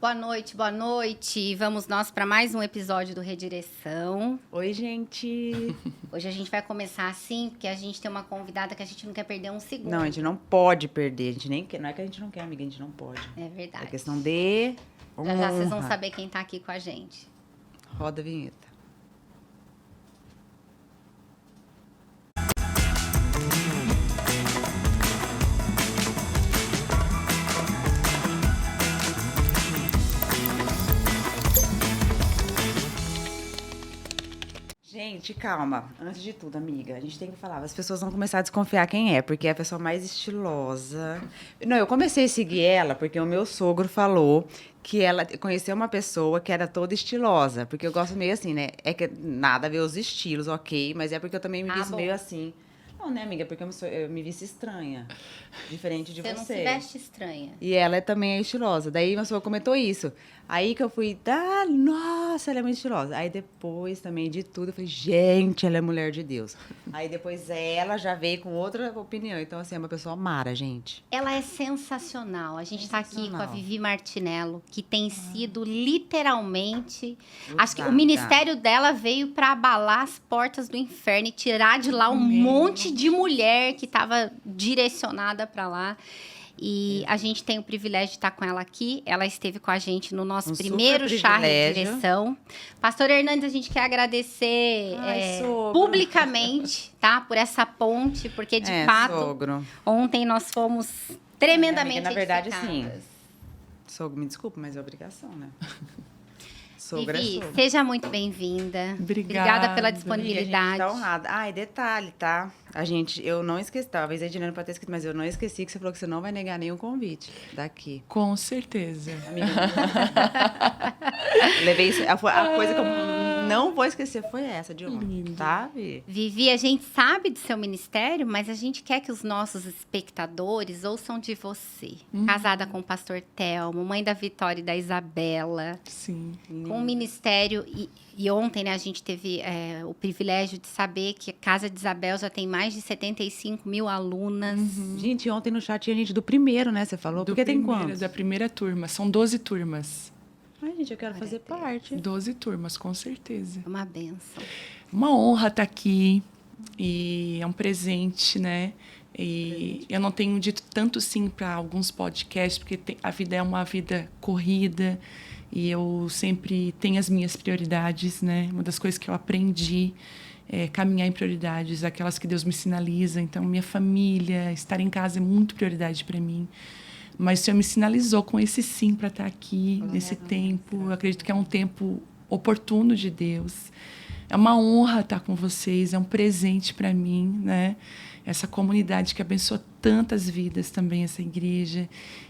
Boa noite, boa noite. Vamos nós para mais um episódio do Redireção. Oi, gente. Hoje a gente vai começar assim, porque a gente tem uma convidada que a gente não quer perder um segundo. Não, a gente não pode perder. A gente nem quer, não é que a gente não quer, amiga, a gente não pode. É verdade. É questão de Já já vocês vão saber quem tá aqui com a gente. Roda a vinheta. Gente, calma. Antes de tudo, amiga, a gente tem que falar. As pessoas vão começar a desconfiar quem é, porque é a pessoa mais estilosa. Não, eu comecei a seguir ela porque o meu sogro falou que ela conheceu uma pessoa que era toda estilosa. Porque eu gosto meio assim, né? É que nada a ver os estilos, ok, mas é porque eu também me visto meio assim. Não, né, amiga? Porque eu me visto estranha. Diferente de você. Você não se veste estranha. E ela também é estilosa. Daí uma pessoa comentou isso. Aí que eu fui, nossa, ela é muito estilosa. Aí depois também de tudo, eu falei, gente, ela é mulher de Deus. Aí depois ela já veio com outra opinião. Então, assim, é uma pessoa mara, gente. Ela é sensacional. A gente tá aqui com a Vivi Martinello, que tem sido literalmente... Acho que o ministério dela veio para abalar as portas do inferno e tirar de lá um monte de mulher que estava direcionada para lá. E a gente tem o privilégio de estar com ela aqui. Ela esteve com a gente no nosso primeiro chá Redireção. Pastor Hernandes, a gente quer agradecer publicamente, tá? Por essa ponte, porque de fato, sogro. Ontem nós fomos tremendamente amiga, na verdade, edificadas. sim. Sogro, me desculpa, mas é obrigação, né? Sogra Vivi, é sogra. seja muito bem-vinda. Obrigada pela disponibilidade. A gente tá honrada. Ah, e detalhe, tá? Eu não esqueci, talvez a Edilene pode ter escrito, mas eu não esqueci que você falou que você não vai negar nenhum convite daqui. Com certeza. Amiga, levei isso, a coisa que eu não vou esquecer foi essa de ontem, tá, Vi? Vivi, a gente sabe do seu ministério, mas a gente quer que os nossos espectadores ouçam de você. Casada com o pastor Telmo, mãe da Vitória e da Isabela. Sim. Com um ministério, e ontem, né, a gente teve o privilégio de saber que a Casa de Isabel já tem mais de 75 mil alunas. Gente, ontem no chat tinha gente do primeiro, né? Você falou? Porque tem quantos? Da primeira turma. São 12 turmas. Ai, gente, eu quero fazer parte. 12 turmas, com certeza. É uma bênção. Uma honra estar aqui. E é um presente, né? E eu não tenho dito tanto sim para alguns podcasts, porque a vida é uma vida corrida. E eu sempre tenho as minhas prioridades, né? Uma das coisas que eu aprendi é caminhar em prioridades, aquelas que Deus me sinaliza. Então, minha família, estar em casa é muito prioridade para mim. Mas o Senhor me sinalizou com esse sim para estar aqui nesse tempo. Eu acredito que é um tempo oportuno de Deus. É uma honra estar com vocês, é um presente para mim, né? Essa comunidade que abençoa tantas vidas também, essa igreja.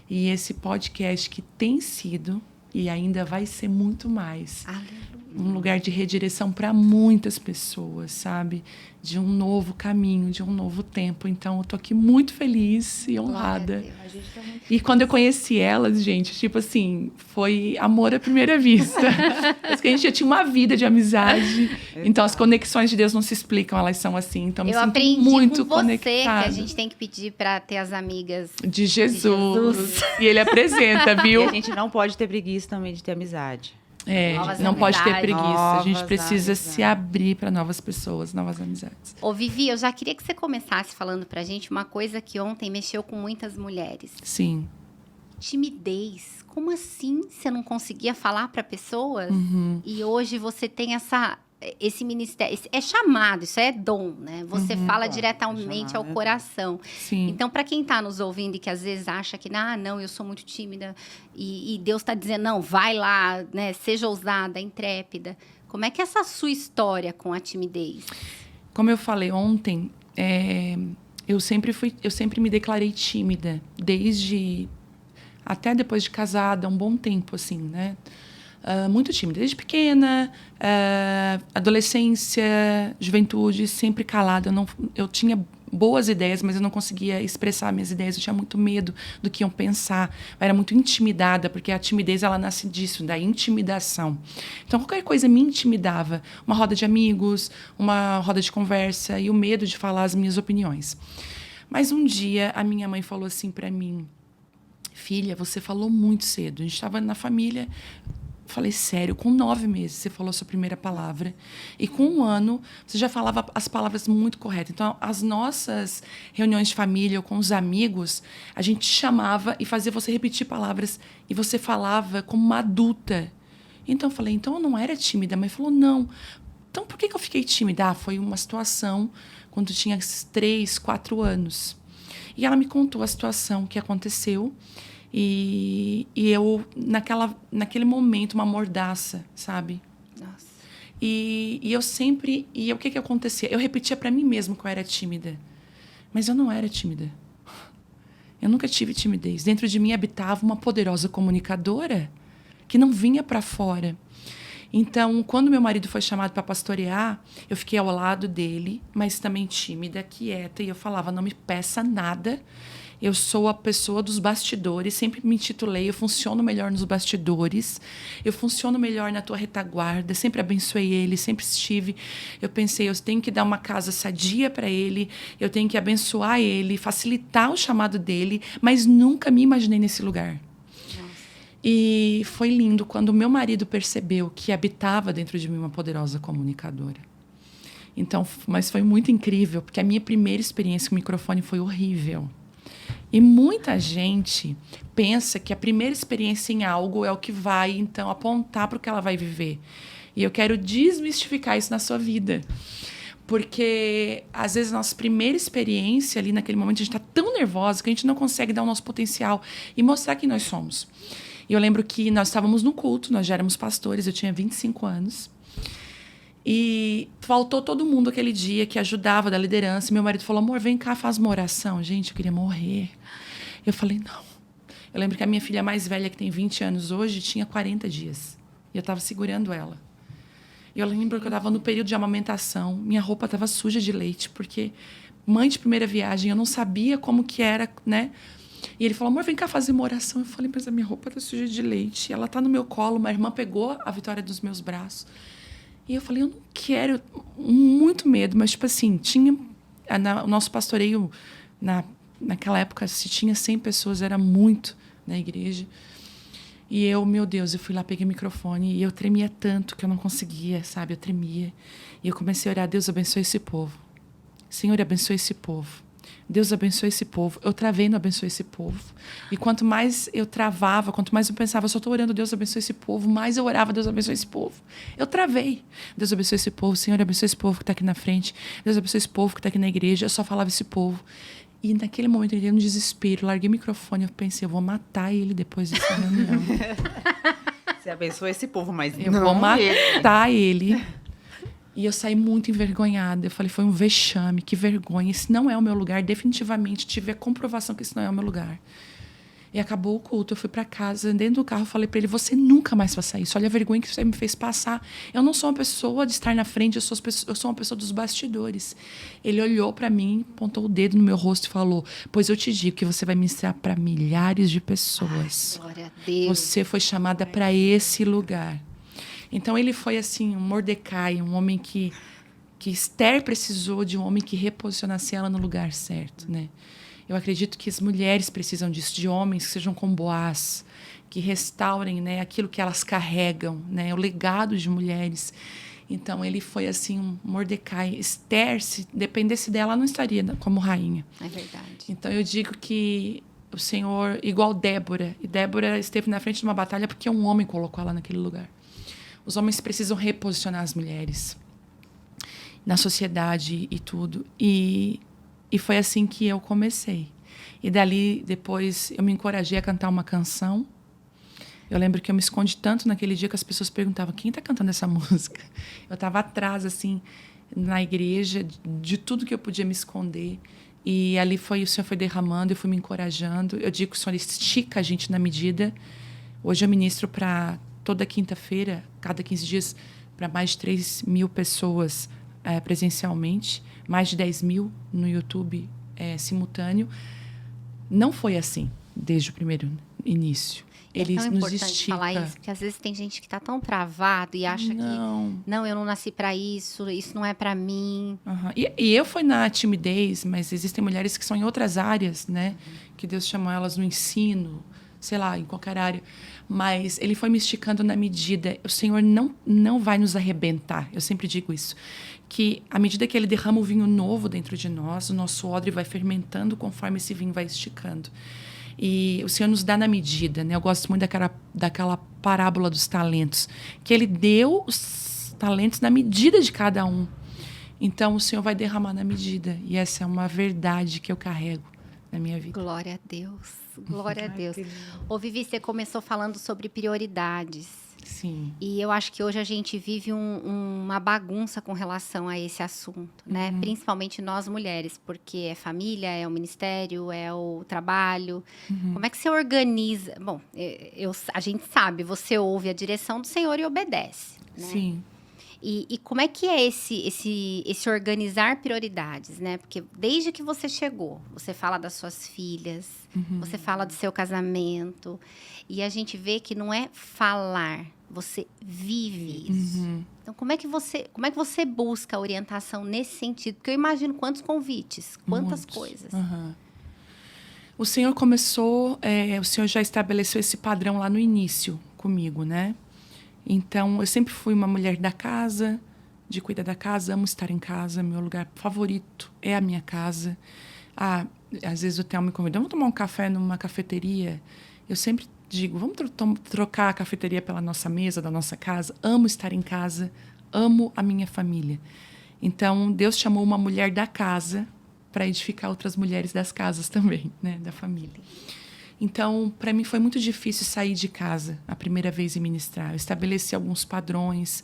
E esse podcast que tem sido... E ainda vai ser muito mais. Aleluia. Um lugar de redireção para muitas pessoas, sabe? De um novo caminho, de um novo tempo. Então, eu tô aqui muito feliz e honrada. A gente tá muito E quando eu conheci elas, gente, tipo assim, foi amor à primeira vista. Parece que a gente já tinha uma vida de amizade. Então, as conexões de Deus não se explicam, elas são assim. Então, me sinto aprendi muito com você conectada. que a gente tem que pedir para ter as amigas de Jesus. E ele apresenta, viu? E a gente não pode ter preguiça também de ter amizade. Não pode ter preguiça. A gente Novas precisa amizades. se abrir para novas pessoas, novas amizades. Ô, Vivi, eu já queria que você começasse falando pra gente uma coisa que ontem mexeu com muitas mulheres. Sim. Timidez. Como assim você não conseguia falar para pessoas? E hoje você tem esse ministério. É chamado, isso é dom, né? Você fala diretamente ao coração. Sim. Então, para quem está nos ouvindo e que às vezes acha que, não, eu sou muito tímida, e Deus está dizendo, não, vai lá, né? Seja ousada, intrépida. Como é que é essa sua história com a timidez? Como eu falei ontem, eu sempre me declarei tímida, desde até depois de casada, um bom tempo, assim, né? Muito tímida, desde pequena, adolescência, juventude, sempre calada. Eu tinha boas ideias, mas eu não conseguia expressar minhas ideias. Eu tinha muito medo do que iam pensar. Eu era muito intimidada, porque a timidez ela nasce disso, da intimidação. Então, qualquer coisa me intimidava. Uma roda de amigos, uma roda de conversa e o medo de falar as minhas opiniões. Mas um dia, a minha mãe falou assim para mim, filha, você falou muito cedo. A gente estava na família. Falei, sério, com 9 meses você falou a sua primeira palavra. E com 1 ano, você já falava as palavras muito corretas. Então, as nossas reuniões de família ou com os amigos, a gente chamava e fazia você repetir palavras. E você falava como uma adulta. Então, eu falei, então eu não era tímida. A mãe falou, não. Então, por que eu fiquei tímida? Foi uma situação quando eu tinha 3, 4 anos. E ela me contou a situação que aconteceu. E eu, naquele momento, uma mordaça, sabe? Nossa. E eu sempre... E o que acontecia? Eu repetia para mim mesma que eu era tímida. Mas eu não era tímida. Eu nunca tive timidez. Dentro de mim habitava uma poderosa comunicadora que não vinha para fora. Então, quando meu marido foi chamado para pastorear, eu fiquei ao lado dele, mas também tímida, quieta. E eu falava, não me peça nada. Eu sou a pessoa dos bastidores, sempre me intitulei, eu funciono melhor nos bastidores, eu funciono melhor na tua retaguarda, sempre abençoei ele, sempre estive. Eu pensei, eu tenho que dar uma casa sadia para ele, eu tenho que abençoar ele, facilitar o chamado dele, mas nunca me imaginei nesse lugar. Nossa. E foi lindo quando o meu marido percebeu que habitava dentro de mim uma poderosa comunicadora. Então, mas foi muito incrível, porque a minha primeira experiência com o microfone foi horrível. E muita gente pensa que a primeira experiência em algo é o que vai, então, apontar para o que ela vai viver. E eu quero desmistificar isso na sua vida. Porque, às vezes, a nossa primeira experiência ali naquele momento, a gente está tão nervosa que a gente não consegue dar o nosso potencial e mostrar quem nós somos. E eu lembro que nós estávamos no culto, nós já éramos pastores, eu tinha 25 anos. E faltou todo mundo aquele dia que ajudava da liderança. E meu marido falou, amor, vem cá, faz uma oração. Gente, eu queria morrer. Eu falei, não. Eu lembro que a minha filha mais velha, que tem 20 anos hoje, tinha 40 dias. E eu estava segurando ela. E eu lembro que eu estava no período de amamentação. Minha roupa estava suja de leite, porque mãe de primeira viagem, eu não sabia como que era, né? E ele falou, amor, vem cá fazer uma oração. Eu falei, mas a minha roupa está suja de leite. Ela está no meu colo. Uma irmã pegou a Vitória dos meus braços. E eu falei, eu não quero, muito medo, mas, tipo assim, o nosso pastoreio, naquela época, se tinha 100 pessoas, era muito na igreja. E eu, meu Deus, eu fui lá, peguei o microfone, e eu tremia tanto que eu não conseguia, sabe? Eu tremia. E eu comecei a orar, Deus abençoe esse povo. Senhor, abençoe esse povo. Deus abençoe esse povo. Eu travei no abençoe esse povo. E quanto mais eu travava, quanto mais eu pensava, eu só estou orando, Deus abençoe esse povo, mais eu orava, Deus abençoe esse povo. Eu travei. Deus abençoe esse povo. Senhor, abençoe esse povo que está aqui na frente. Deus abençoe esse povo que está aqui na igreja. Eu só falava esse povo. E naquele momento eu entrei no desespero, larguei o microfone, eu pensei, eu vou matar ele depois dessa reunião. Você abençoa esse povo, mas eu vou matar ele. E eu saí muito envergonhada. Eu falei, foi um vexame, que vergonha. Esse não é o meu lugar. Definitivamente tive a comprovação que esse não é o meu lugar. E acabou o culto. Eu fui para casa, dentro do carro, falei para ele, você nunca mais faça isso. Olha a vergonha que você me fez passar. Eu não sou uma pessoa de estar na frente, eu sou uma pessoa dos bastidores. Ele olhou para mim, apontou o dedo no meu rosto e falou, pois eu te digo que você vai ministrar para milhares de pessoas. Ai, glória a Deus. Você foi chamada para esse lugar. Então, ele foi, assim, um Mordecai, um homem que Esther precisou de um homem que reposicionasse ela no lugar certo, né? Eu acredito que as mulheres precisam disso, de homens que sejam como Boaz, que restaurem, né, aquilo que elas carregam, né, o legado de mulheres. Então, ele foi, assim, um Mordecai. Esther, se dependesse dela, ela não estaria como rainha. É verdade. Então, eu digo que o Senhor, igual Débora, e Débora esteve na frente de uma batalha porque um homem colocou ela naquele lugar. Os homens precisam reposicionar as mulheres na sociedade e tudo. E foi assim que eu comecei. E dali, depois, eu me encorajei a cantar uma canção. Eu lembro que eu me escondi tanto naquele dia que as pessoas perguntavam, quem está cantando essa música? Eu estava atrás, assim, na igreja, de tudo que eu podia me esconder. E ali o Senhor foi derramando, eu fui me encorajando. Eu digo que o Senhor estica a gente na medida. Hoje eu ministro para toda quinta-feira, cada 15 dias, para mais de 3 mil pessoas presencialmente, mais de 10 mil no YouTube simultâneo. Não foi assim desde o primeiro início. Ele tão nos importante estica. falar isso, porque às vezes tem gente que está tão travado e acha que não, eu não nasci para isso não é para mim. Uhum. E eu fui na timidez, mas existem mulheres que são em outras áreas, né? Que Deus chamou elas no ensino, sei lá, em qualquer área. Mas ele foi me esticando na medida. O Senhor não vai nos arrebentar. Eu sempre digo isso. Que à medida que ele derrama o vinho novo dentro de nós, o nosso odre vai fermentando conforme esse vinho vai esticando. E o Senhor nos dá na medida, né? Eu gosto muito daquela parábola dos talentos. Que ele deu os talentos na medida de cada um. Então, o Senhor vai derramar na medida. E essa é uma verdade que eu carrego na minha vida. Glória a Deus. Glória a Deus. Ô, Vivi, você começou falando sobre prioridades. Sim. E eu acho que hoje a gente vive uma bagunça com relação a esse assunto, né? Principalmente nós mulheres, porque é família, é o ministério, é o trabalho. Como é que você organiza? Bom, a gente sabe, você ouve a direção do Senhor e obedece, né? Sim. E como é que é esse organizar prioridades, né? Porque desde que você chegou, você fala das suas filhas, você fala do seu casamento, e a gente vê que não é falar, você vive isso. Então, como é que você busca orientação nesse sentido? Porque eu imagino quantos convites, quantas Muitos. coisas. O Senhor começou, o Senhor já estabeleceu esse padrão lá no início comigo, né? Então, eu sempre fui uma mulher da casa, de cuidar da casa, amo estar em casa, meu lugar favorito é a minha casa. Às vezes o Theo me convida, vamos tomar um café numa cafeteria? Eu sempre digo, vamos trocar a cafeteria pela nossa mesa, da nossa casa. Amo estar em casa, amo a minha família. Então, Deus chamou uma mulher da casa para edificar outras mulheres das casas também, né, da família. Então, para mim foi muito difícil sair de casa a primeira vez e ministrar. Eu estabeleci alguns padrões,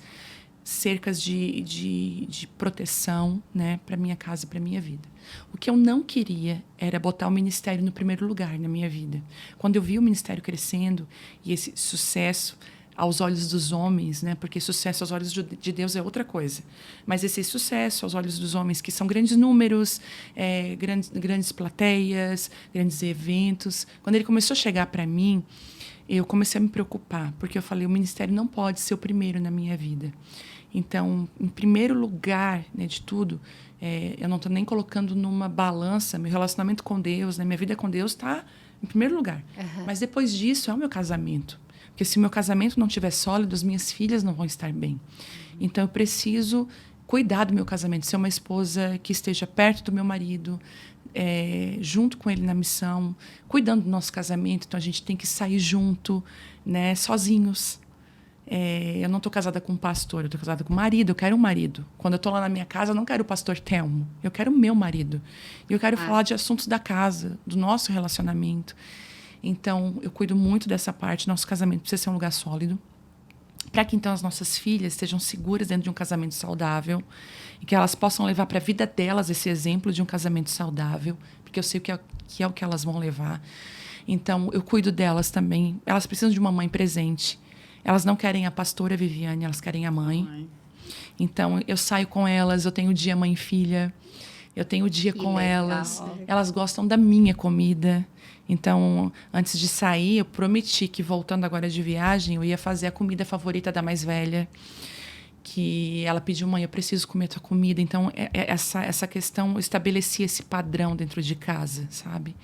cercas de proteção, né, para minha casa e para minha vida. O que eu não queria era botar o ministério no primeiro lugar na minha vida. Quando eu vi o ministério crescendo e esse sucesso aos olhos dos homens, né, porque sucesso aos olhos de Deus é outra coisa, mas esse sucesso aos olhos dos homens, que são grandes números, grandes plateias, grandes eventos, quando ele começou a chegar para mim, eu comecei a me preocupar, porque eu falei, o ministério não pode ser o primeiro na minha vida. Então, em primeiro lugar, né, de tudo, eu não estou nem colocando numa balança meu relacionamento com Deus, né, minha vida com Deus está em primeiro lugar. Mas depois disso é o meu casamento. Porque se o meu casamento não estiver sólido, as minhas filhas não vão estar bem. Então, eu preciso cuidar do meu casamento, ser uma esposa que esteja perto do meu marido, junto com ele na missão, cuidando do nosso casamento. Então, a gente tem que sair junto, né, sozinhos. Eu não estou casada com um pastor, eu estou casada com um marido, eu quero um marido. Quando eu estou lá na minha casa, eu não quero o pastor Telmo, eu quero o meu marido. E eu quero falar de assuntos da casa, do nosso relacionamento. Então, eu cuido muito dessa parte. Nosso casamento precisa ser um lugar sólido, para que, então, as nossas filhas estejam seguras dentro de um casamento saudável e que elas possam levar para a vida delas esse exemplo de um casamento saudável, porque eu sei que é o que elas vão levar. Então, eu cuido delas também. Elas precisam de uma mãe presente. Elas não querem a pastora Viviane, elas querem a mãe. Então, eu saio com elas, eu tenho o dia mãe e filha, eu tenho o dia com elas. Elas gostam da minha comida. Então, antes de sair, eu prometi que, voltando agora de viagem, eu ia fazer a comida favorita da mais velha. Que ela pediu, mãe, eu preciso comer a tua comida. Então, essa questão, eu estabeleci esse padrão dentro de casa, sabe?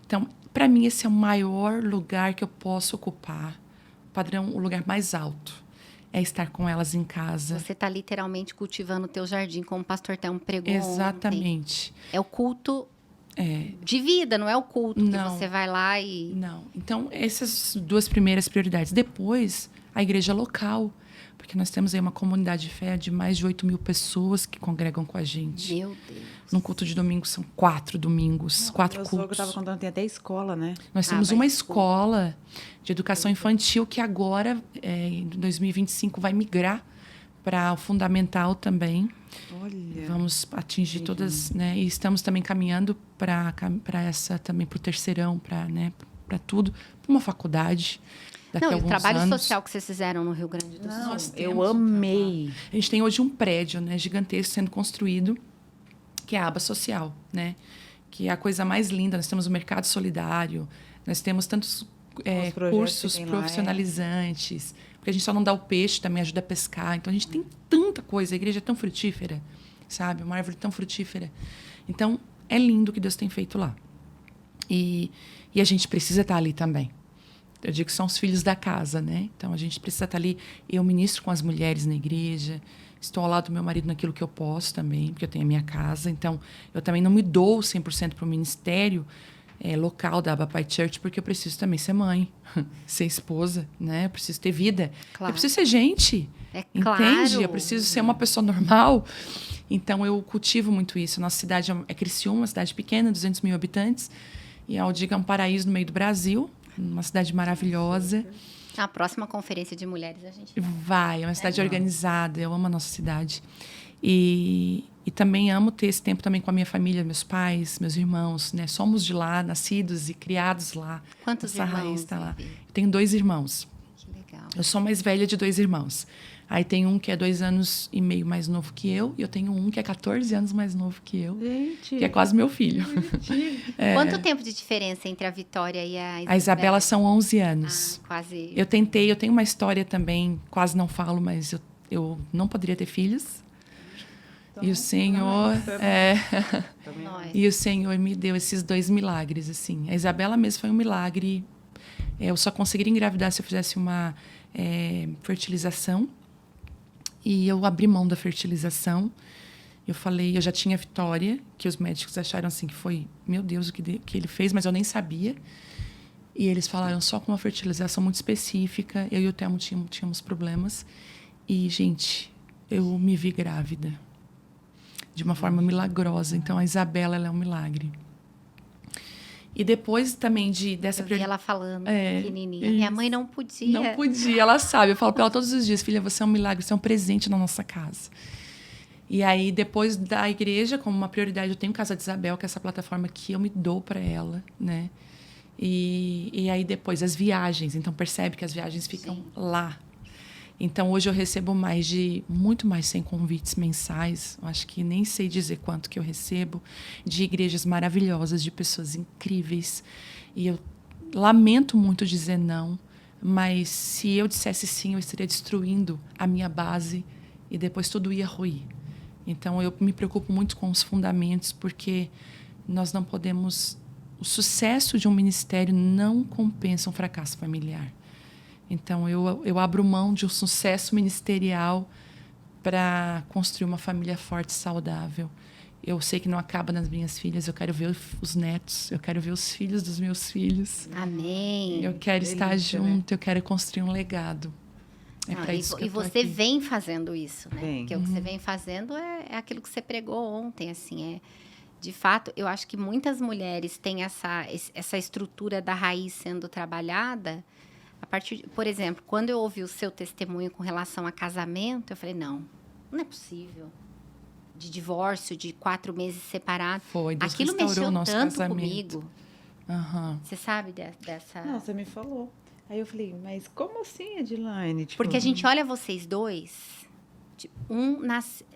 Então, para mim, esse é o maior lugar que eu posso ocupar. O padrão, o lugar mais alto. É estar com elas em casa. Você está literalmente cultivando o teu jardim, como o pastor Telmo pregou. Exatamente. Ontem. É o culto de vida, não é o culto que você vai lá e... Não. Então, essas duas primeiras prioridades. Depois, a igreja local. Porque nós temos aí uma comunidade de fé de mais de 8 mil pessoas que congregam com a gente. Meu Deus. Num culto de domingo, são 4 domingos, 4 cultos. Meu sogro estava contando, tem até escola, né? Nós temos uma escola de educação infantil que agora, em 2025, vai migrar para o fundamental também. Olha. Vamos atingir todas, né? E estamos também caminhando para essa também, para o terceirão, para tudo, para uma faculdade. Daqui a alguns o trabalho anos. social que vocês fizeram no Rio Grande do Sul. Eu amei. A gente tem hoje um prédio, né, gigantesco sendo construído, que é a aba social, né? Que é a coisa mais linda. Nós temos o mercado solidário, nós temos tantos cursos profissionalizantes, porque a gente só não dá o peixe, também ajuda a pescar. Então, a gente tem tanta coisa. A igreja é tão frutífera, sabe? Uma árvore tão frutífera. Então, é lindo o que Deus tem feito lá. E a gente precisa estar ali também. eu digo que são os filhos da casa, né? Então, a gente precisa estar ali. Eu ministro com as mulheres na igreja, estou ao lado do meu marido naquilo que eu posso também, porque eu tenho a minha casa. Então, eu também não me dou 100% para o ministério local da Abapai Church, porque eu preciso também ser mãe, ser esposa, né? Eu preciso ter vida. Claro. Eu preciso ser gente. Entende? Claro. Eu preciso ser uma pessoa normal. Então, eu cultivo muito isso. Nossa cidade é Criciúma, uma cidade pequena, 200 mil habitantes. E a Aldiga é um paraíso no meio do Brasil, uma cidade maravilhosa. A próxima conferência de mulheres a gente vai. É uma cidade organizada, eu amo a nossa cidade. E também amo ter esse tempo também com a minha família, meus pais, meus irmãos, né? Somos de lá, nascidos e criados lá. Quantos Essa irmãos? raiz tá lá. Eu tenho 2 irmãos. Que legal. Eu sou mais velha de 2 irmãos. Aí tem um que é 2 anos e meio mais novo que eu, e eu tenho um que é 14 anos mais novo que eu, Gente. que é quase meu filho. Quanto tempo de diferença entre a Vitória e a Isabela? A Isabela são 11 anos. Quase. Eu tenho uma história também, quase não falo, mas eu não poderia ter filhos. E o Senhor, e o Senhor me deu esses 2 milagres, assim. A Isabela mesmo foi um milagre. Eu só conseguiria engravidar se eu fizesse uma fertilização. E eu abri mão da fertilização. Eu falei, eu já tinha Vitória, que os médicos acharam assim que foi, meu Deus, o que ele fez, mas eu nem sabia. E eles falaram só com uma fertilização muito específica. Eu e o Telmo tínhamos problemas. E, gente, eu me vi grávida. De uma forma milagrosa. Então, a Isabela, ela é um milagre. E depois também dessa... Eu vi ela falando, pequenininha. Minha mãe não podia. Não podia, ela sabe. Eu falo para ela todos os dias, filha, você é um milagre, você é um presente na nossa casa. E aí, depois da igreja, como uma prioridade, eu tenho Casa de Isabel, que é essa plataforma que eu me dou para ela, né? E aí, depois, as viagens. Então, percebe que as viagens ficam lá. Então, hoje eu recebo muito mais 100 convites mensais. Eu acho que nem sei dizer quanto que eu recebo. De igrejas maravilhosas, de pessoas incríveis. E eu lamento muito dizer não. Mas se eu dissesse sim, eu estaria destruindo a minha base. E depois tudo ia ruir. Então, eu me preocupo muito com os fundamentos. Porque nós não podemos... O sucesso de um ministério não compensa um fracasso familiar. Então, eu abro mão de um sucesso ministerial para construir uma família forte e saudável. Eu sei que não acaba nas minhas filhas, eu quero ver os netos, eu quero ver os filhos dos meus filhos. Amém. Eu quero estar junto, eu quero construir um legado. E você vem fazendo isso, né? Bem. Porque o que você vem fazendo é aquilo que você pregou ontem, assim, de fato, eu acho que muitas mulheres têm essa estrutura da raiz sendo trabalhada. Por exemplo, quando eu ouvi o seu testemunho com relação a casamento, eu falei, não é possível. De divórcio, de 4 meses separados. Deus aquilo restaurou mexeu o nosso tanto casamento. comigo. Uhum. Você sabe dessa... Não, você me falou. Aí eu falei, mas como assim, Edilane? Tipo... Porque a gente olha vocês dois, um nasce...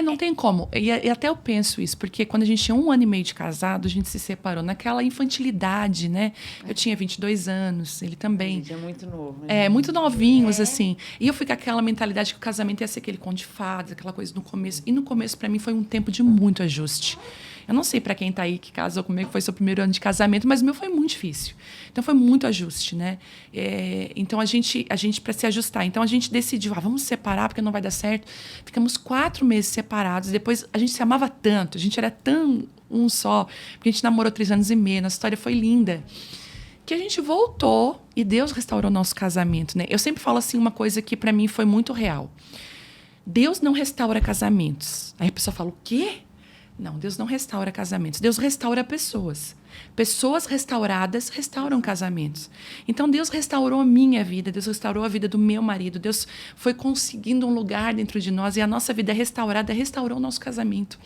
Não tem como. E até eu penso isso, porque quando a gente tinha 1 ano e meio de casado, a gente se separou naquela infantilidade, né? Eu tinha 22 anos, ele também. A gente é muito novo. Né? Muito novinhos, assim. E eu fui com aquela mentalidade que o casamento ia ser aquele conto de fadas, aquela coisa no começo. E no começo, para mim, foi um tempo de muito ajuste. Eu não sei para quem tá aí que casou comigo, que foi seu primeiro ano de casamento, mas o meu foi muito difícil. Então, foi muito ajuste, né? Então, a gente para se ajustar. Então, a gente decidiu, vamos separar, porque não vai dar certo. Ficamos 4 meses separados. Depois, a gente se amava tanto, a gente era tão um só, porque a gente namorou 3 anos e meio, nossa história foi linda. Que a gente voltou e Deus restaurou nosso casamento, né? Eu sempre falo assim, uma coisa que para mim foi muito real. Deus não restaura casamentos. Aí a pessoa fala, o quê? Não, Deus não restaura casamentos. Deus restaura pessoas. Pessoas restauradas restauram casamentos. Então, Deus restaurou a minha vida. Deus restaurou a vida do meu marido. Deus foi conseguindo um lugar dentro de nós. E a nossa vida restaurada restaurou o nosso casamento.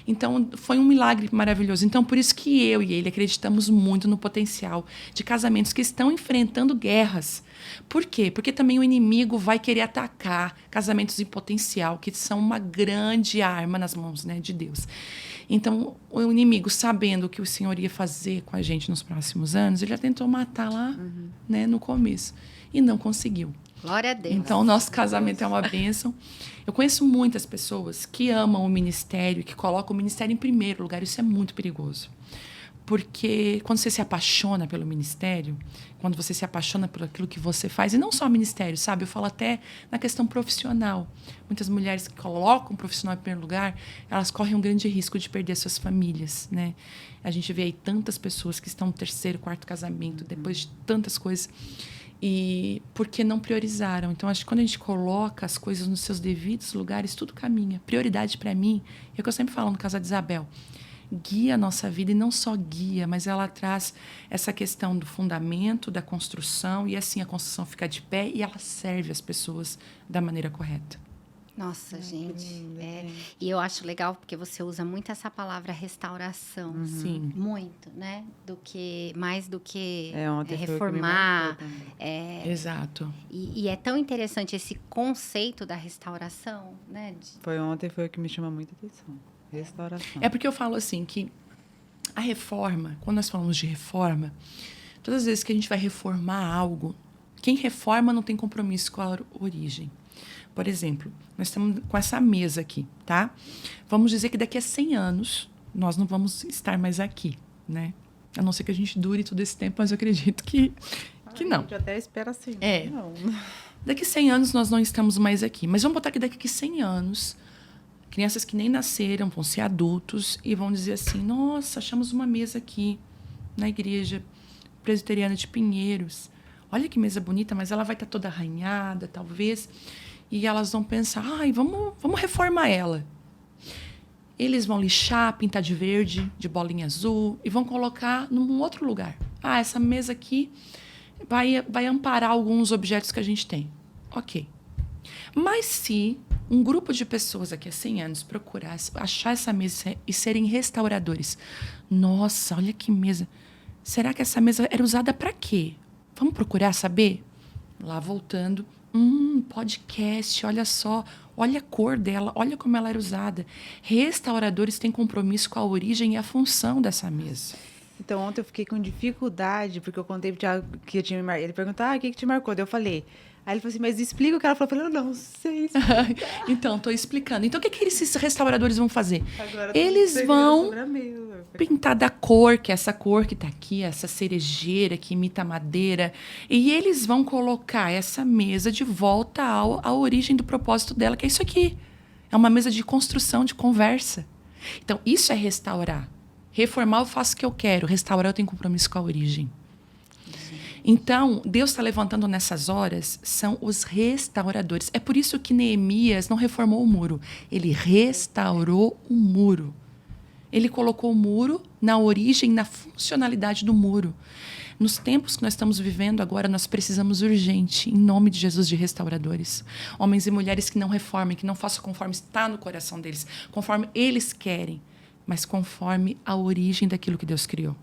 Então, foi um milagre maravilhoso. Então, por isso que eu e ele acreditamos muito no potencial de casamentos que estão enfrentando guerras. Por quê? Porque também o inimigo vai querer atacar casamentos em potencial, que são uma grande arma nas mãos, né, de Deus. Então, o inimigo, sabendo o que o Senhor ia fazer com a gente nos próximos anos, ele já tentou matar lá, né, no começo. E não conseguiu. Glória a Deus. Então, o nosso casamento é uma bênção. Eu conheço muitas pessoas que amam o ministério, que colocam o ministério em primeiro lugar. Isso é muito perigoso. Porque quando você se apaixona pelo ministério, quando você se apaixona por aquilo que você faz, e não só ministério, sabe? Eu falo até na questão profissional. Muitas mulheres que colocam o profissional em primeiro lugar, elas correm um grande risco de perder suas famílias, né? A gente vê aí tantas pessoas que estão no terceiro, quarto casamento, depois de tantas coisas, e porque não priorizaram. Então, acho que quando a gente coloca as coisas nos seus devidos lugares, tudo caminha. Prioridade para mim, é o que eu sempre falo no caso de Isabel, guia a nossa vida, e não só guia, mas ela traz essa questão do fundamento, da construção, e assim a construção fica de pé e ela serve as pessoas da maneira correta. Nossa, gente. E eu acho legal porque você usa muito essa palavra restauração. Sim. Muito, né? Mais do que ontem foi o que me reformar. marcou também. Exato. E é tão interessante esse conceito da restauração, né? Ontem foi o que me chama muita atenção. Restauração. É porque eu falo assim que a reforma, quando nós falamos de reforma, todas as vezes que a gente vai reformar algo, quem reforma não tem compromisso com a origem. Por exemplo, nós estamos com essa mesa aqui, tá? Vamos dizer que daqui a 100 anos nós não vamos estar mais aqui, né? A não ser que a gente dure todo esse tempo, mas eu acredito que não. A gente até espera assim. Não. Daqui a 100 anos nós não estamos mais aqui. Mas vamos botar que daqui a 100 anos, crianças que nem nasceram vão ser adultos e vão dizer assim, nossa, achamos uma mesa aqui na igreja presbiteriana de Pinheiros. Olha que mesa bonita, mas ela vai estar toda arranhada, talvez. E elas vão pensar, vamos reformar ela. Eles vão lixar, pintar de verde, de bolinha azul, e vão colocar num outro lugar. Essa mesa aqui vai amparar alguns objetos que a gente tem. Ok. Mas se um grupo de pessoas daqui a 100 anos procurar achar essa mesa e serem restauradores, nossa, olha que mesa. Será que essa mesa era usada para quê? Vamos procurar saber? Lá voltando, podcast, olha só, olha a cor dela, olha como ela era usada. Restauradores têm compromisso com a origem e a função dessa mesa. Então, ontem eu fiquei com dificuldade, porque eu contei pro Thiago que eu tinha me marcado. Ele perguntou, o que te marcou? Daí eu falei. Aí ele falou assim, mas explica o que ela falou. Eu falei, eu não sei explicar. Então, estou explicando. Então, o que esses restauradores vão fazer? Agora, eles vão pintar da cor, que é essa cor que está aqui, essa cerejeira que imita madeira. E eles vão colocar essa mesa de volta à origem do propósito dela, que é isso aqui. É uma mesa de construção, de conversa. Então, isso é restaurar. Reformar eu faço o que eu quero. Restaurar eu tenho compromisso com a origem. Então, Deus está levantando nessas horas, são os restauradores. É por isso que Neemias não reformou o muro. Ele restaurou o muro. Ele colocou o muro na origem, na funcionalidade do muro. Nos tempos que nós estamos vivendo agora, nós precisamos urgente, em nome de Jesus, de restauradores. Homens e mulheres que não reformem, que não façam conforme está no coração deles, conforme eles querem, mas conforme a origem daquilo que Deus criou.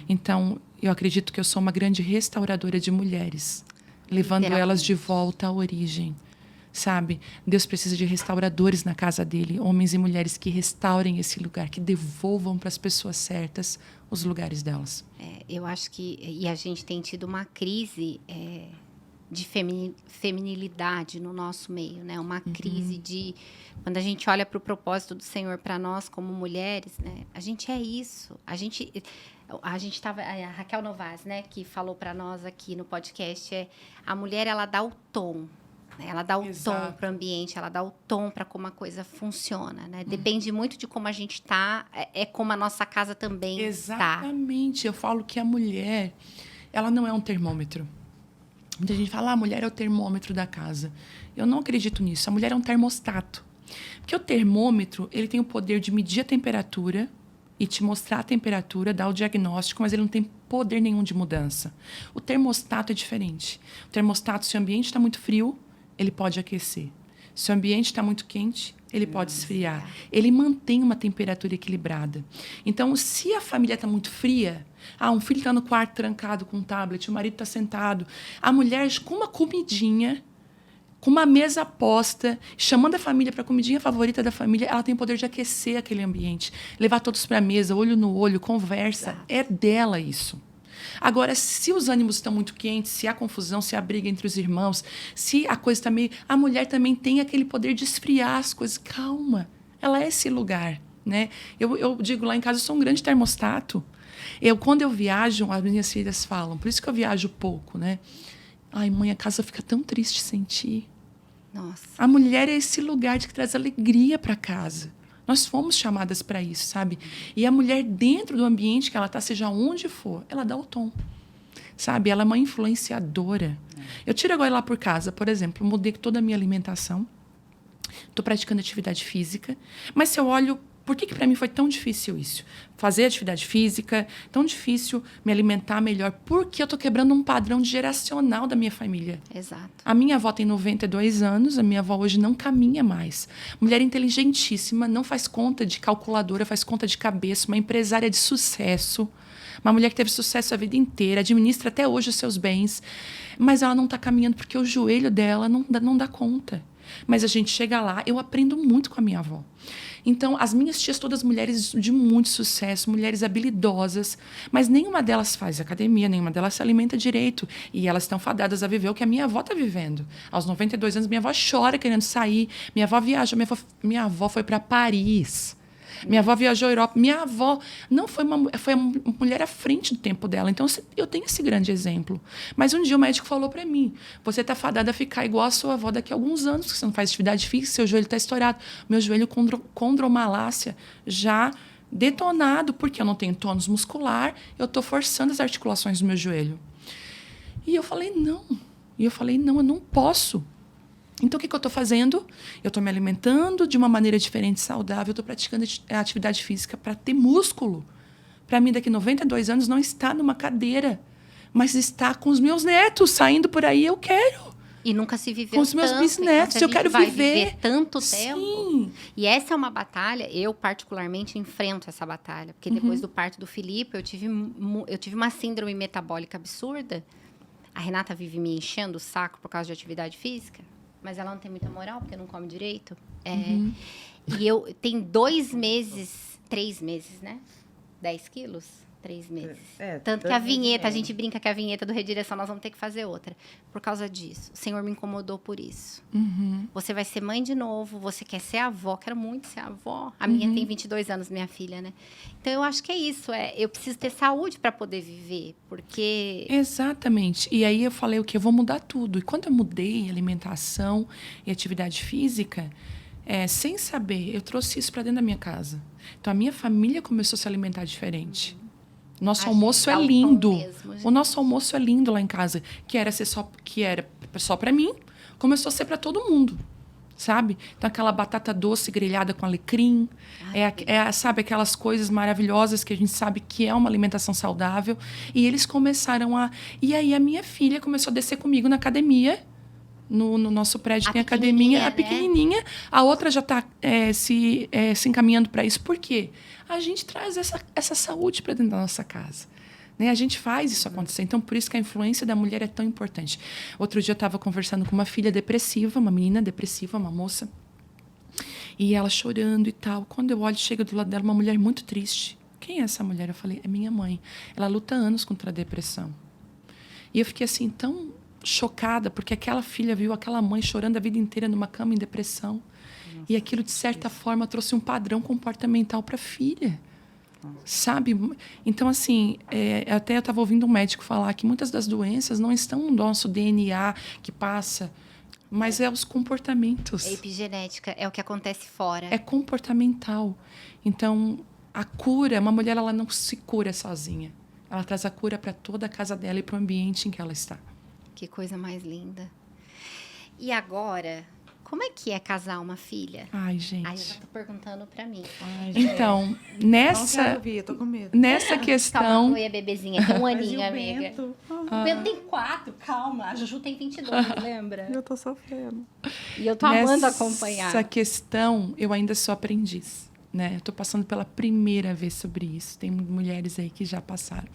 Então, eu acredito que eu sou uma grande restauradora de mulheres, levando elas de volta à origem, sabe? Deus precisa de restauradores na casa dele, homens e mulheres que restaurem esse lugar, que devolvam para as pessoas certas os lugares delas. Eu acho que... E a gente tem tido uma crise de feminilidade no nosso meio, né? Uma crise de... Quando a gente olha para o propósito do Senhor para nós como mulheres, né? A gente é isso. A gente estava... A Raquel Novas, né? Que falou para nós aqui no podcast, a mulher, ela dá o tom. Né? Ela dá o tom para o ambiente, ela dá o tom para como a coisa funciona, né? Depende muito de como a gente está, como a nossa casa também está. Exatamente. Eu falo que a mulher, ela não é um termômetro. Muita gente fala, a mulher é o termômetro da casa. Eu não acredito nisso. A mulher é um termostato. Porque o termômetro, ele tem o poder de medir a temperatura e te mostrar a temperatura, dar o diagnóstico, mas ele não tem poder nenhum de mudança. O termostato é diferente. O termostato, se o ambiente está muito frio, ele pode aquecer. Se o ambiente está muito quente, ele pode esfriar. Ele mantém uma temperatura equilibrada. Então, se a família está muito fria, um filho está no quarto trancado com um tablet, o marido está sentado, a mulher com uma comidinha, com uma mesa posta, chamando a família para a comidinha favorita da família, ela tem o poder de aquecer aquele ambiente, levar todos para a mesa, olho no olho, conversa. Exato. É dela isso. Agora, se os ânimos estão muito quentes, se há confusão, se há briga entre os irmãos, se a coisa está meio... A mulher também tem aquele poder de esfriar as coisas. Calma, ela é esse lugar, né? Eu digo lá em casa, eu sou um grande termostato. Quando eu viajo, as minhas filhas falam, por isso que eu viajo pouco, né? Ai, mãe, a casa fica tão triste sem ti. Nossa. A mulher é esse lugar de que traz alegria para casa. Nós fomos chamadas para isso, sabe? E a mulher, dentro do ambiente que ela está, seja onde for, ela dá o tom. Sabe? Ela é uma influenciadora. Eu tiro agora lá por casa, por exemplo, mudei toda a minha alimentação. Estou praticando atividade física. Mas se eu olho, por que para mim foi tão difícil isso? Fazer atividade física, tão difícil me alimentar melhor. Porque eu estou quebrando um padrão geracional da minha família. Exato. A minha avó tem 92 anos, a minha avó hoje não caminha mais. Mulher inteligentíssima, não faz conta de calculadora, faz conta de cabeça, uma empresária de sucesso. Uma mulher que teve sucesso a vida inteira, administra até hoje os seus bens. Mas ela não está caminhando porque o joelho dela não dá conta. Mas a gente chega lá, eu aprendo muito com a minha avó. Então, as minhas tias, todas mulheres de muito sucesso, mulheres habilidosas, mas nenhuma delas faz academia, nenhuma delas se alimenta direito. E elas estão fadadas a viver o que a minha avó está vivendo. Aos 92 anos, minha avó chora querendo sair. Minha avó viaja. Minha avó foi para Paris. Minha avó viajou à Europa. Minha avó não foi uma mulher à frente do tempo dela. Então, eu tenho esse grande exemplo. Mas um dia o médico falou para mim, você está fadada a ficar igual a sua avó daqui a alguns anos, que você não faz atividade física, seu joelho está estourado. Meu joelho condromalácia já detonado, porque eu não tenho tônus muscular, eu estou forçando as articulações do meu joelho. E eu falei, não, eu não posso. Então, o que eu estou fazendo? Eu estou me alimentando de uma maneira diferente, saudável. Eu estou praticando a atividade física para ter músculo. Para mim, daqui a 92 anos, não estar numa cadeira, mas estar com os meus netos, saindo por aí, eu quero. E nunca se viveu com os meus tanto, bisnetos, eu quero viver tanto Sim. tempo. E essa é uma batalha, eu particularmente enfrento essa batalha. Porque depois do parto do Felipe, eu tive uma síndrome metabólica absurda. A Renata vive me enchendo o saco por causa de atividade física. Mas ela não tem muita moral, porque não come direito. E eu tenho 2 meses, 3 meses, né? 10 quilos? 3 meses. Tanto que a vinheta, a gente brinca que a vinheta do Redireção, nós vamos ter que fazer outra. Por causa disso. O Senhor me incomodou por isso. Você vai ser mãe de novo, você quer ser avó. Quero muito ser avó. A minha tem 22 anos, minha filha, né? Então, eu acho que é isso. Eu preciso ter saúde para poder viver, porque... Exatamente. E aí eu falei o quê? Eu vou mudar tudo. E quando eu mudei alimentação e atividade física, sem saber, eu trouxe isso para dentro da minha casa. Então, a minha família começou a se alimentar diferente. Nosso almoço é lindo. O nosso almoço é lindo lá em casa. Que era só para mim, começou a ser para todo mundo. Sabe? Então, aquela batata doce grelhada com alecrim. Sabe, aquelas coisas maravilhosas que a gente sabe que é uma alimentação saudável. E eles começaram a... E aí, a minha filha começou a descer comigo na academia. No nosso prédio tem academia, a pequenininha. A outra já está se encaminhando para isso. Por quê? A gente traz essa saúde para dentro da nossa casa. Né? A gente faz isso acontecer. Então, por isso que a influência da mulher é tão importante. Outro dia eu estava conversando com uma filha depressiva, uma menina depressiva, uma moça. E ela chorando e tal. Quando eu olho, chega do lado dela uma mulher muito triste. Quem é essa mulher? Eu falei, é minha mãe. Ela luta anos contra a depressão. E eu fiquei assim, tão chocada, porque aquela filha viu aquela mãe chorando a vida inteira numa cama em depressão. Nossa, e aquilo, de certa forma, trouxe um padrão comportamental para a filha. Nossa. Sabe? Então, assim, até eu estava ouvindo um médico falar que muitas das doenças não estão no nosso DNA que passa, mas os comportamentos. É epigenética, é o que acontece fora. É comportamental. Então, a cura, uma mulher, ela não se cura sozinha. Ela traz a cura para toda a casa dela e para o ambiente em que ela está. Que coisa mais linda. E agora, como é que é casar uma filha? Ai, gente. Ai, eu já tô perguntando pra mim. Ai, então, nessa... Não quero ouvir, eu tô com medo. Nessa questão... Calma, Chloe é bebezinha, tem 1 aninho, amiga. Bento. O Bento tem 4, calma. A Juju tem 22, lembra? Eu tô sofrendo. E eu tô amando acompanhar. Nessa questão, eu ainda sou aprendiz. Né? Eu tô passando pela primeira vez sobre isso. Tem mulheres aí que já passaram.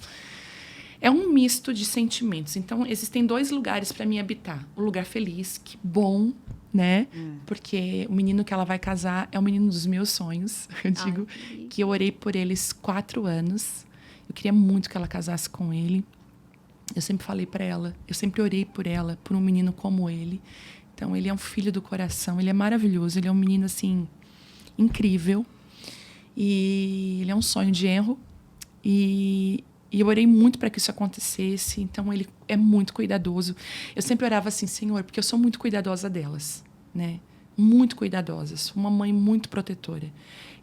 É um misto de sentimentos. Então, existem 2 lugares para mim habitar. O lugar feliz, que bom, né? Porque o menino que ela vai casar é o menino dos meus sonhos. Eu digo que eu orei por eles 4 anos. Eu queria muito que ela casasse com ele. Eu sempre falei para ela, eu sempre orei por ela, por um menino como ele. Então, ele é um filho do coração, ele é maravilhoso. Ele é um menino, assim, incrível. E ele é um sonho de Enro. E eu orei muito para que isso acontecesse. Então, ele é muito cuidadoso. Eu sempre orava assim, Senhor, porque eu sou muito cuidadosa delas, né? Muito cuidadosa. Sou uma mãe muito protetora.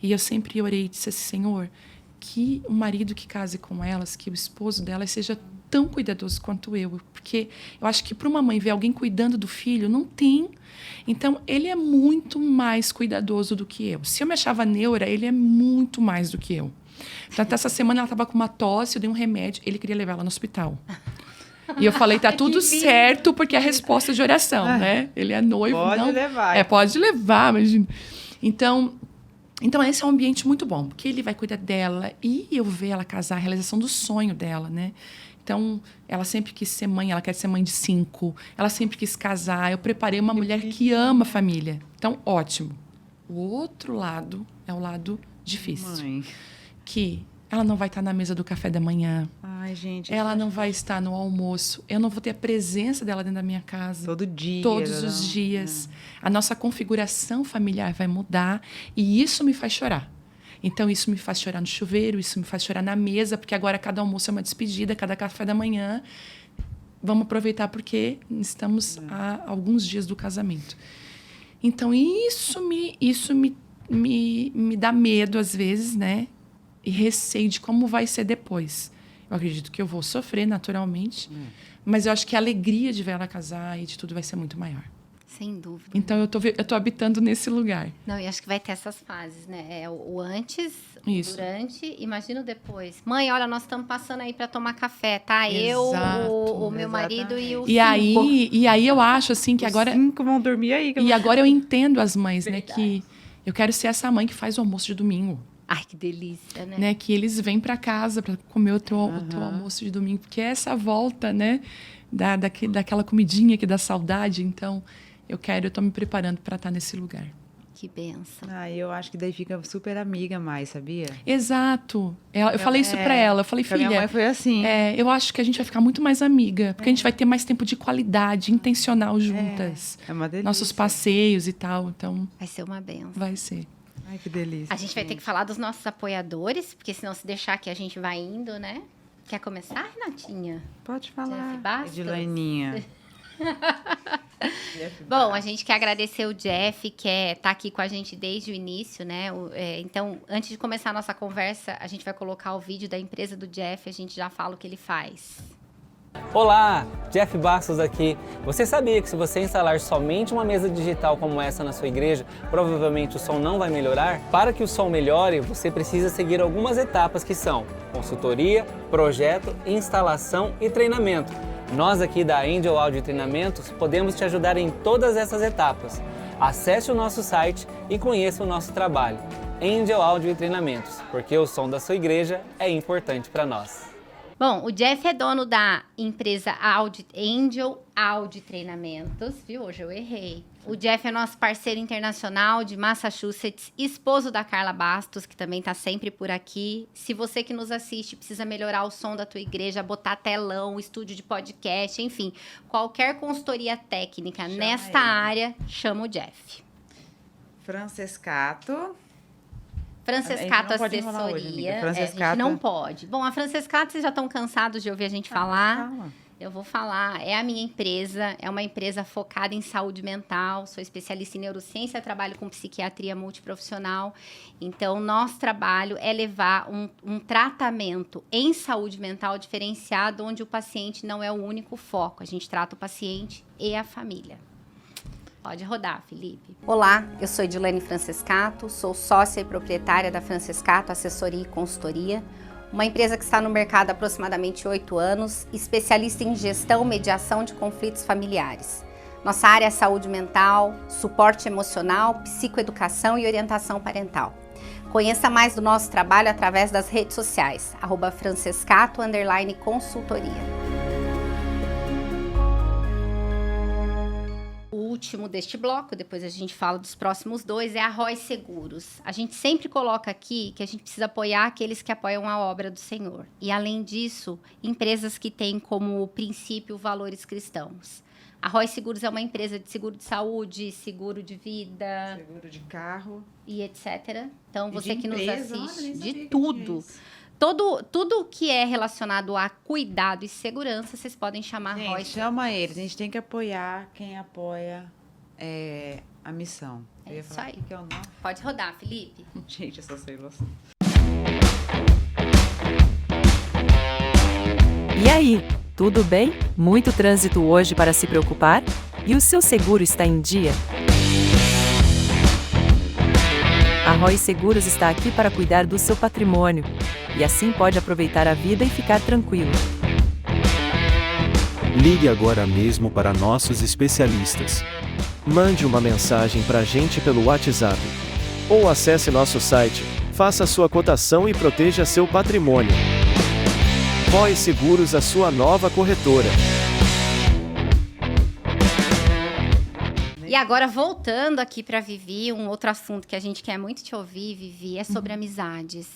E eu sempre orei e disse assim, Senhor, que o marido que case com elas, que o esposo delas seja tão cuidadoso quanto eu. Porque eu acho que para uma mãe ver alguém cuidando do filho, não tem. Então, ele é muito mais cuidadoso do que eu. Se eu me achava neura, ele é muito mais do que eu. Então, até essa semana ela estava com uma tosse, eu dei um remédio, ele queria levar ela no hospital. E eu falei, tá tudo certo, porque é a resposta de oração, né? Ele é noivo. Pode levar. Pode levar, imagina. Então, esse é um ambiente muito bom, porque ele vai cuidar dela e eu ver ela casar, a realização do sonho dela, né? Então, ela sempre quis ser mãe, ela quer ser mãe de 5. Ela sempre quis casar. Eu preparei uma mulher que ama a família. Então, ótimo. O outro lado é o lado difícil. Mãe. Que ela não vai estar na mesa do café da manhã. Ai, gente. Ela não vai estar no almoço. Eu não vou ter a presença dela dentro da minha casa. Todo dia. Todos os dias. A nossa configuração familiar vai mudar e isso me faz chorar. Então, isso me faz chorar no chuveiro, isso me faz chorar na mesa, porque agora cada almoço é uma despedida, cada café da manhã. Vamos aproveitar porque estamos há alguns dias do casamento. Então, isso me dá medo, às vezes, né? E receio de como vai ser depois. Eu acredito que eu vou sofrer naturalmente, mas eu acho que a alegria de ver ela casar e de tudo vai ser muito maior. Sem dúvida. Então, eu tô habitando nesse lugar. Não, e acho que vai ter essas fases, né? É o antes, Isso. durante, imagina o depois. Mãe, olha, nós estamos passando aí para tomar café, tá? Exato, eu, o meu marido e o E aí eu acho assim que agora... 5 vão dormir aí. E agora eu entendo as mães, né? Que eu quero ser essa mãe que faz o almoço de domingo. Ai, que delícia, né? Né? Que eles vêm para casa para comer o teu almoço de domingo. Porque é essa volta, né? Daquela comidinha que dá saudade. Então, eu tô me preparando para estar nesse lugar. Que benção. Eu acho que daí fica super amiga mais, sabia? Exato. Eu falei isso para ela. Eu falei, Porque a filha... minha mãe foi assim. Eu acho que a gente vai ficar muito mais amiga. Porque a gente vai ter mais tempo de qualidade, intencional juntas. É uma delícia. Nossos passeios e tal. Então, Vai ser uma benção. vai ser. Ai, que delícia. A gente vai ter que falar dos nossos apoiadores, porque senão se deixar aqui a gente vai indo, né? Quer começar, Renatinha? Pode falar. Jeff Bastos? Edilaininha. Bom, a gente quer agradecer o Jeff, que tá aqui com a gente desde o início, né? Então, antes de começar a nossa conversa, a gente vai colocar o vídeo da empresa do Jeff, a gente já fala o que ele faz. Olá, Jeff Bastos aqui. Você sabia que se você instalar somente uma mesa digital como essa na sua igreja, provavelmente o som não vai melhorar? Para que o som melhore, você precisa seguir algumas etapas que são consultoria, projeto, instalação e treinamento. Nós aqui da Angel Audio Treinamentos podemos te ajudar em todas essas etapas. Acesse o nosso site e conheça o nosso trabalho. Angel Audio Treinamentos, porque o som da sua igreja é importante para nós. Bom, o Jeff é dono da empresa Angel Audio Treinamentos, viu? Hoje eu errei. O Jeff é nosso parceiro internacional de Massachusetts, esposo da Carla Bastos, que também está sempre por aqui. Se você que nos assiste precisa melhorar o som da tua igreja, botar telão, estúdio de podcast, enfim, qualquer consultoria técnica nesta área, chama o Jeff. Francescato Assessoria. A gente não pode. Bom, a Francescato, vocês já estão cansados de ouvir a gente falar. Fala. Eu vou falar. É a minha empresa. É uma empresa focada em saúde mental. Sou especialista em neurociência, trabalho com psiquiatria multiprofissional. Então, nosso trabalho é levar um tratamento em saúde mental diferenciado, onde o paciente não é o único foco. A gente trata o paciente e a família. Pode rodar, Felipe. Olá, eu sou Edilene Francescato, sou sócia e proprietária da Francescato Assessoria e Consultoria, uma empresa que está no mercado há aproximadamente 8 anos, especialista em gestão e mediação de conflitos familiares. Nossa área é saúde mental, suporte emocional, psicoeducação e orientação parental. Conheça mais do nosso trabalho através das redes sociais, @francescato_consultoria. O último deste bloco, depois a gente fala dos próximos 2, é a Roy Seguros. A gente sempre coloca aqui que a gente precisa apoiar aqueles que apoiam a obra do Senhor. E, além disso, empresas que têm como princípio valores cristãos. A Roy Seguros é uma empresa de seguro de saúde, seguro de vida... Seguro de carro. E etc. Então, você que nos empresa, assiste, nem sabia de que tudo. tinha isso. tudo que é relacionado a cuidado e segurança, vocês podem chamar Gente, Roy. chama eles. A gente tem que apoiar quem apoia a missão. Eu ia Isso falar aí. que é o nome. Pode rodar, Felipe. Gente, eu só sei você. E aí, tudo bem? Muito trânsito hoje para se preocupar? E o seu seguro está em dia? A Roy Seguros está aqui para cuidar do seu patrimônio. E assim pode aproveitar a vida e ficar tranquilo. Ligue agora mesmo para nossos especialistas. Mande uma mensagem para a gente pelo WhatsApp. Ou acesse nosso site, faça sua cotação e proteja seu patrimônio. Roy Seguros, a sua nova corretora. E agora, voltando aqui para Vivi, um outro assunto que a gente quer muito te ouvir, Vivi, é sobre amizades.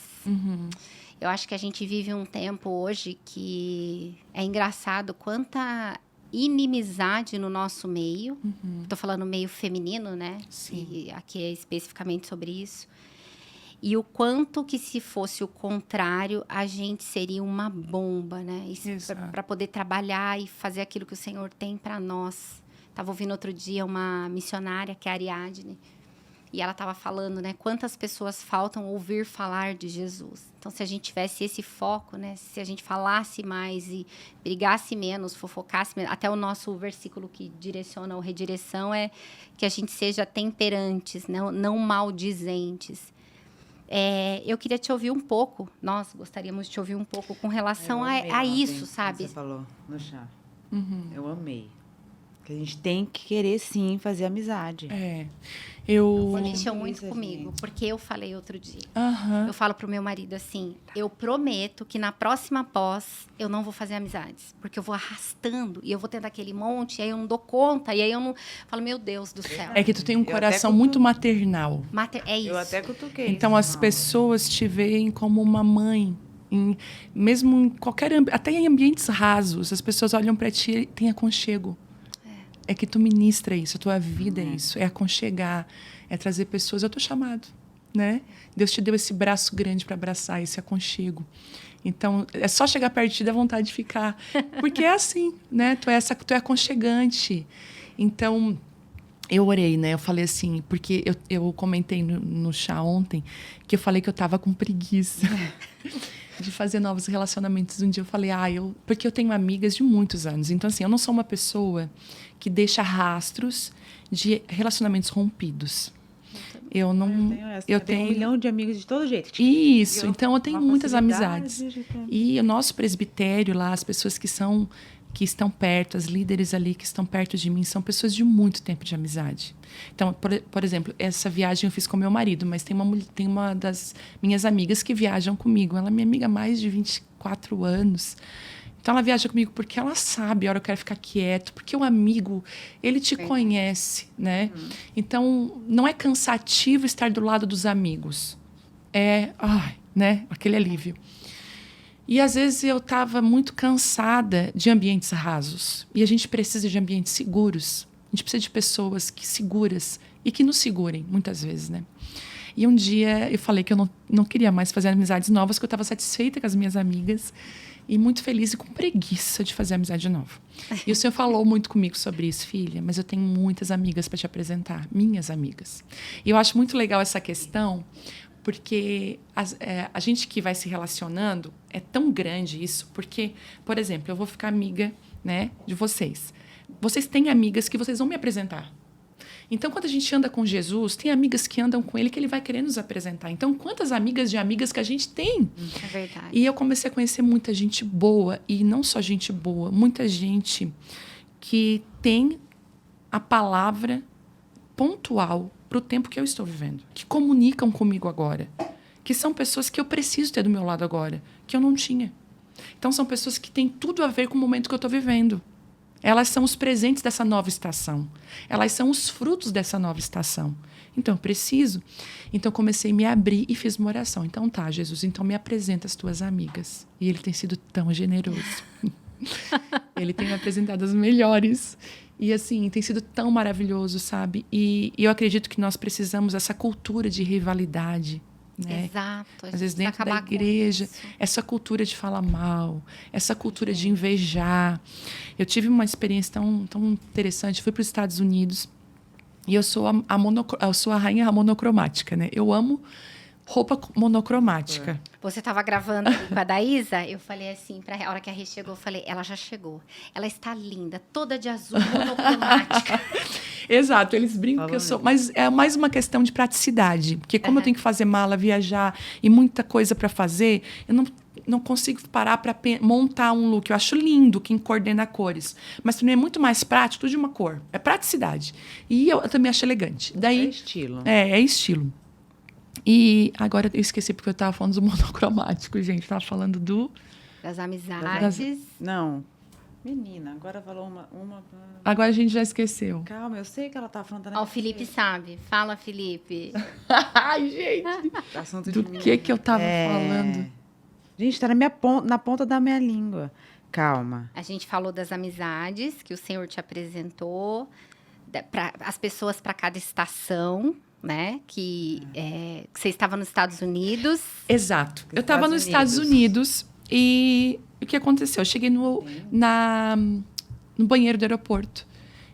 Eu acho que a gente vive um tempo hoje que é engraçado quanta inimizade no nosso meio. Estou falando meio feminino, né? Sim. E aqui é especificamente sobre isso. E o quanto que se fosse o contrário, a gente seria uma bomba, né? Exato. Para poder trabalhar e fazer aquilo que o Senhor tem para nós. Estava ouvindo outro dia uma missionária, que é a Ariadne, e ela estava falando, né? Quantas pessoas faltam ouvir falar de Jesus. Então, se a gente tivesse esse foco, né? Se a gente falasse mais e brigasse menos, fofocasse menos, até o nosso versículo que direciona o redireção é que a gente seja temperantes, não maldizentes. Eu queria te ouvir um pouco, nós gostaríamos de te ouvir um pouco com relação a isso, sabe? Você falou no chá. Eu amei. Porque a gente tem que querer, sim, fazer amizade. Eu... Mexeu muito Isso, comigo, gente. porque eu falei outro dia. Aham. Eu falo pro meu marido assim, eu prometo que na próxima pós eu não vou fazer amizades. Porque eu vou arrastando e eu vou tendo aquele monte, e aí eu não dou conta, e aí eu não... Falo, meu Deus do céu. É que tu tem um Eu até coração cutuco- muito maternal. É isso. Eu até cutuquei. Então, as pessoas te veem como uma mãe. Mesmo em qualquer até em ambientes rasos, as pessoas olham para ti e tem aconchego. É que tu ministra isso, a tua vida é isso, é aconchegar, é trazer pessoas. Eu tô chamado, né? Deus te deu esse braço grande para abraçar esse aconchego. Então, é só chegar perto de ti, dá vontade de ficar. Porque é assim, né? Tu é aconchegante. Então, eu orei, né? Eu falei assim, porque eu comentei no chá ontem que eu falei que eu tava com preguiça de fazer novos relacionamentos. Um dia eu falei, porque eu tenho amigas de muitos anos. Então, assim, eu não sou uma pessoa que deixa rastros de relacionamentos rompidos. Eu não... Eu tenho 1 milhão de amigos de todo jeito. Isso, então eu tenho uma muitas facilidade amizades. de ter. E o nosso presbitério lá, as pessoas que estão perto, as líderes ali que estão perto de mim, são pessoas de muito tempo de amizade. Então, por exemplo, essa viagem eu fiz com meu marido, mas tem uma das minhas amigas que viajam comigo. Ela é minha amiga há mais de 24 anos. Então, ela viaja comigo porque ela sabe a hora que eu quero ficar quieto, porque o amigo, ele te conhece, né? Então, não é cansativo estar do lado dos amigos. Né? Aquele alívio. E, às vezes, eu estava muito cansada de ambientes rasos. E a gente precisa de ambientes seguros. A gente precisa de pessoas seguras e que nos segurem, muitas vezes, né? E um dia eu falei que eu não queria mais fazer amizades novas, que eu estava satisfeita com as minhas amigas e muito feliz e com preguiça de fazer amizade nova. E o Senhor falou muito comigo sobre isso, filha, mas eu tenho muitas amigas para te apresentar, minhas amigas. E eu acho muito legal essa questão, porque a gente que vai se relacionando é tão grande isso, porque, por exemplo, eu vou ficar amiga, né, de vocês. Vocês têm amigas que vocês vão me apresentar. Então, quando a gente anda com Jesus, tem amigas que andam com ele que ele vai querer nos apresentar. Então, quantas amigas de amigas que a gente tem? É verdade. E eu comecei a conhecer muita gente boa, e não só gente boa, muita gente que tem a palavra pontual para o tempo que eu estou vivendo, que comunicam comigo agora, que são pessoas que eu preciso ter do meu lado agora, que eu não tinha. Então, são pessoas que têm tudo a ver com o momento que eu estou vivendo. Elas são os presentes dessa nova estação. Elas são os frutos dessa nova estação. Então, eu preciso. Então, comecei a me abrir e fiz uma oração. Então, tá, Jesus, então me apresenta as tuas amigas. E ele tem sido tão generoso. Ele tem me apresentado as melhores. E, assim, tem sido tão maravilhoso, sabe? E eu acredito que nós precisamos dessa cultura de rivalidade, né? Exato. a Às gente vezes precisa dentro da acabar com igreja, isso. essa cultura de falar mal, essa cultura de invejar. Eu tive uma experiência tão interessante. Fui para os Estados Unidos e eu sou eu sou a rainha monocromática, né? Eu amo roupa monocromática. Você estava gravando ali com a Daísa, eu falei assim, a hora que a Rê chegou, eu falei, ela já chegou. Ela está linda, toda de azul, monocromática. Exato, eles brincam que eu sou. Mas é mais uma questão de praticidade. Porque como eu tenho que fazer mala, viajar e muita coisa para fazer, eu não consigo parar para montar um look. Eu acho lindo quem coordena cores. Mas também é muito mais prático de uma cor. É praticidade. E eu também acho elegante. Daí, É estilo. É estilo. E agora eu esqueci porque eu estava falando do monocromático, gente. Estava falando Das amizades. Não. Menina, agora falou uma... Agora a gente já esqueceu. Calma, eu sei que ela tá falando... Ó, o Felipe sabe. Fala, Felipe. Ai, gente. Assunto Do de que eu estava falando? Gente, tá na ponta da minha língua. Calma. A gente falou das amizades que o Senhor te apresentou, as pessoas para cada estação, né? Que você estava nos Estados Unidos. Exato. Eu estava nos Estados Estados Unidos e o que aconteceu? Eu cheguei no banheiro do aeroporto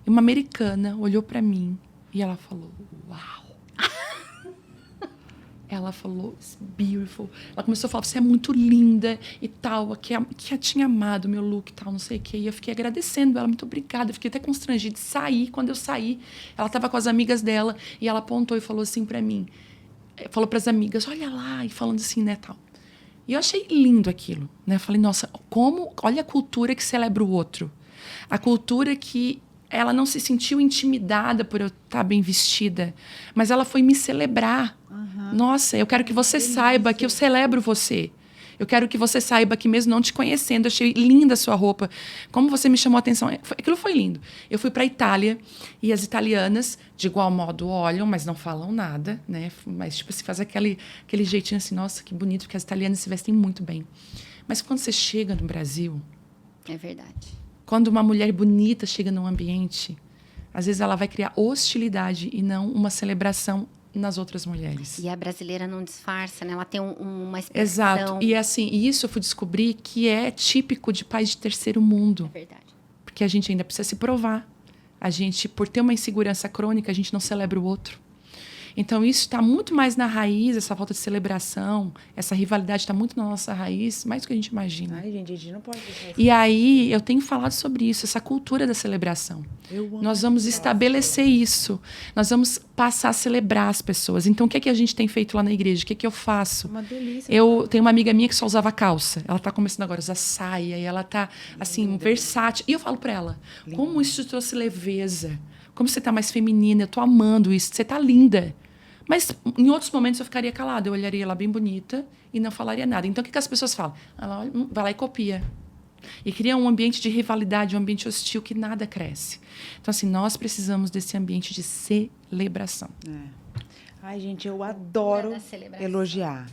e uma americana olhou para mim e ela falou, uau! Ela falou, it's beautiful. Ela começou a falar, você é muito linda e tal, que tinha amado o meu look e tal, não sei o quê. E eu fiquei agradecendo ela, muito obrigada. Eu fiquei até constrangida de sair. Quando eu saí, ela estava com as amigas dela e ela apontou e falou assim para mim. Falou para as amigas, olha lá, e falando assim, né, tal. E eu achei lindo aquilo, né? Eu falei, nossa, olha a cultura que celebra o outro. A cultura que ela não se sentiu intimidada por eu estar bem vestida, mas ela foi me celebrar. Nossa, eu quero que você saiba que eu celebro você. Eu quero que você saiba que mesmo não te conhecendo, eu achei linda a sua roupa. Como você me chamou a atenção. Aquilo foi lindo. Eu fui para a Itália e as italianas, de igual modo, olham, mas não falam nada, né? Mas, tipo, se faz aquele jeitinho assim, nossa, que bonito, porque as italianas se vestem muito bem. Mas quando você chega no Brasil... É verdade. Quando uma mulher bonita chega num ambiente, às vezes ela vai criar hostilidade e não uma celebração nas outras mulheres. E a brasileira não disfarça, né? Ela tem uma expressão... Exato. E assim, isso eu fui descobrir que é típico de país de terceiro mundo. É verdade. Porque a gente ainda precisa se provar. A gente, por ter uma insegurança crônica, a gente não celebra o outro. Então, isso está muito mais na raiz, essa falta de celebração, essa rivalidade está muito na nossa raiz, mais do que a gente imagina. Ai, gente, a gente não pode deixar isso. E aí, eu tenho falado sobre isso, essa cultura da celebração. Nós vamos estabelecer isso. Nós vamos passar a celebrar as pessoas. Então, o que é que a gente tem feito lá na igreja? O que é que eu faço? Uma delícia. Eu tenho uma amiga minha que só usava calça. Ela está começando agora a usar saia. E ela está, assim, versátil. E eu falo para ela, como isso te trouxe leveza? Como você está mais feminina? Eu estou amando isso. Você está linda. Mas em outros momentos eu ficaria calada. Eu olharia ela bem bonita e não falaria nada. Então, o que as pessoas falam? Ela vai lá e copia. E cria um ambiente de rivalidade, um ambiente hostil que nada cresce. Então, assim, nós precisamos desse ambiente de celebração. Ai, gente, eu adoro elogiar.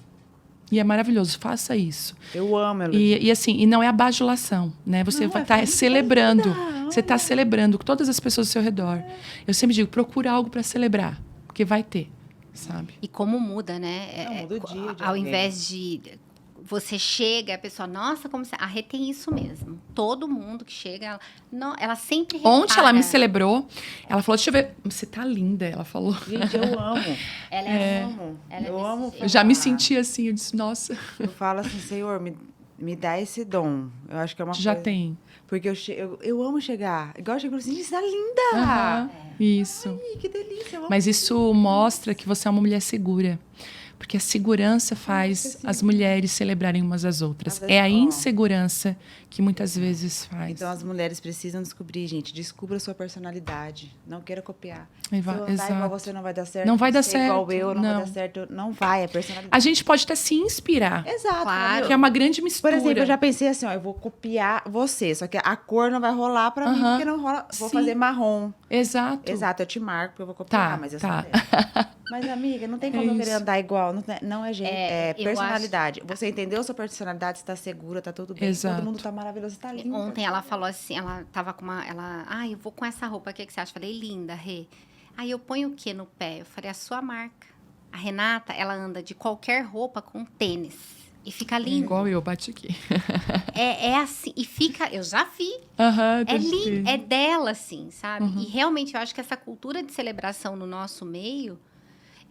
E é maravilhoso, faça isso. Eu amo elogiar. E assim, e não é a bajulação, né? Você vai estar celebrando. Você está celebrando com todas as pessoas ao seu redor. Eu sempre digo, procura algo para celebrar, porque vai ter. Sabe? E como muda, né? Muda o dia de ao alguém. invés de você chega, a pessoa, nossa, como você... A Rê tem isso mesmo. Todo mundo que chega, ela sempre repara. Ontem ela me celebrou. Ela falou, deixa eu ver. Você tá linda, ela falou. Gente, eu amo. Ela Eu amo. Eu já me senti assim, eu disse, nossa. Eu falo assim, Senhor, me dá esse dom. Eu acho que é uma Já coisa... tem. Porque eu amo chegar. Igual eu chego assim, você tá linda! Aham, isso. Ai, que delícia. Mas isso mostra que você é uma mulher segura. Porque a segurança faz as mulheres celebrarem umas às outras. É a insegurança que muitas vezes faz. Então, as mulheres precisam descobrir, gente. Descubra a sua personalidade. Não queira copiar. Se eu andar exato. igual você, não vai dar certo. Não vai dar Ser igual certo, eu, não não. vai dar certo. Não vai, é personalidade. A gente pode até se inspirar. Exato. Claro. Que é uma grande Por mistura. exemplo, eu já pensei assim, ó, eu vou copiar você, só que a cor não vai rolar pra mim, porque não rola. Vou Sim. fazer marrom. Exato. Exato, eu te marco, porque eu vou copiar, Tá, mas eu tá. sou dessa. Mas, amiga, não tem como eu querer isso. andar igual. Não é jeito, é eu personalidade. Você entendeu a sua personalidade, você tá segura, tá tudo bem. Exato. Todo mundo tá maravilhoso, tá lindo. Ontem ela falou assim, ela tava com eu vou com essa roupa, o que você acha? Falei, linda, Rê. Aí eu ponho o que no pé? Eu falei, a sua marca. A Renata, ela anda de qualquer roupa com tênis. E fica lindo. Igual eu, bate aqui. É assim, e fica... Eu já vi. Aham, É lindo, é dela, assim, sabe? E realmente eu acho que essa cultura de celebração no nosso meio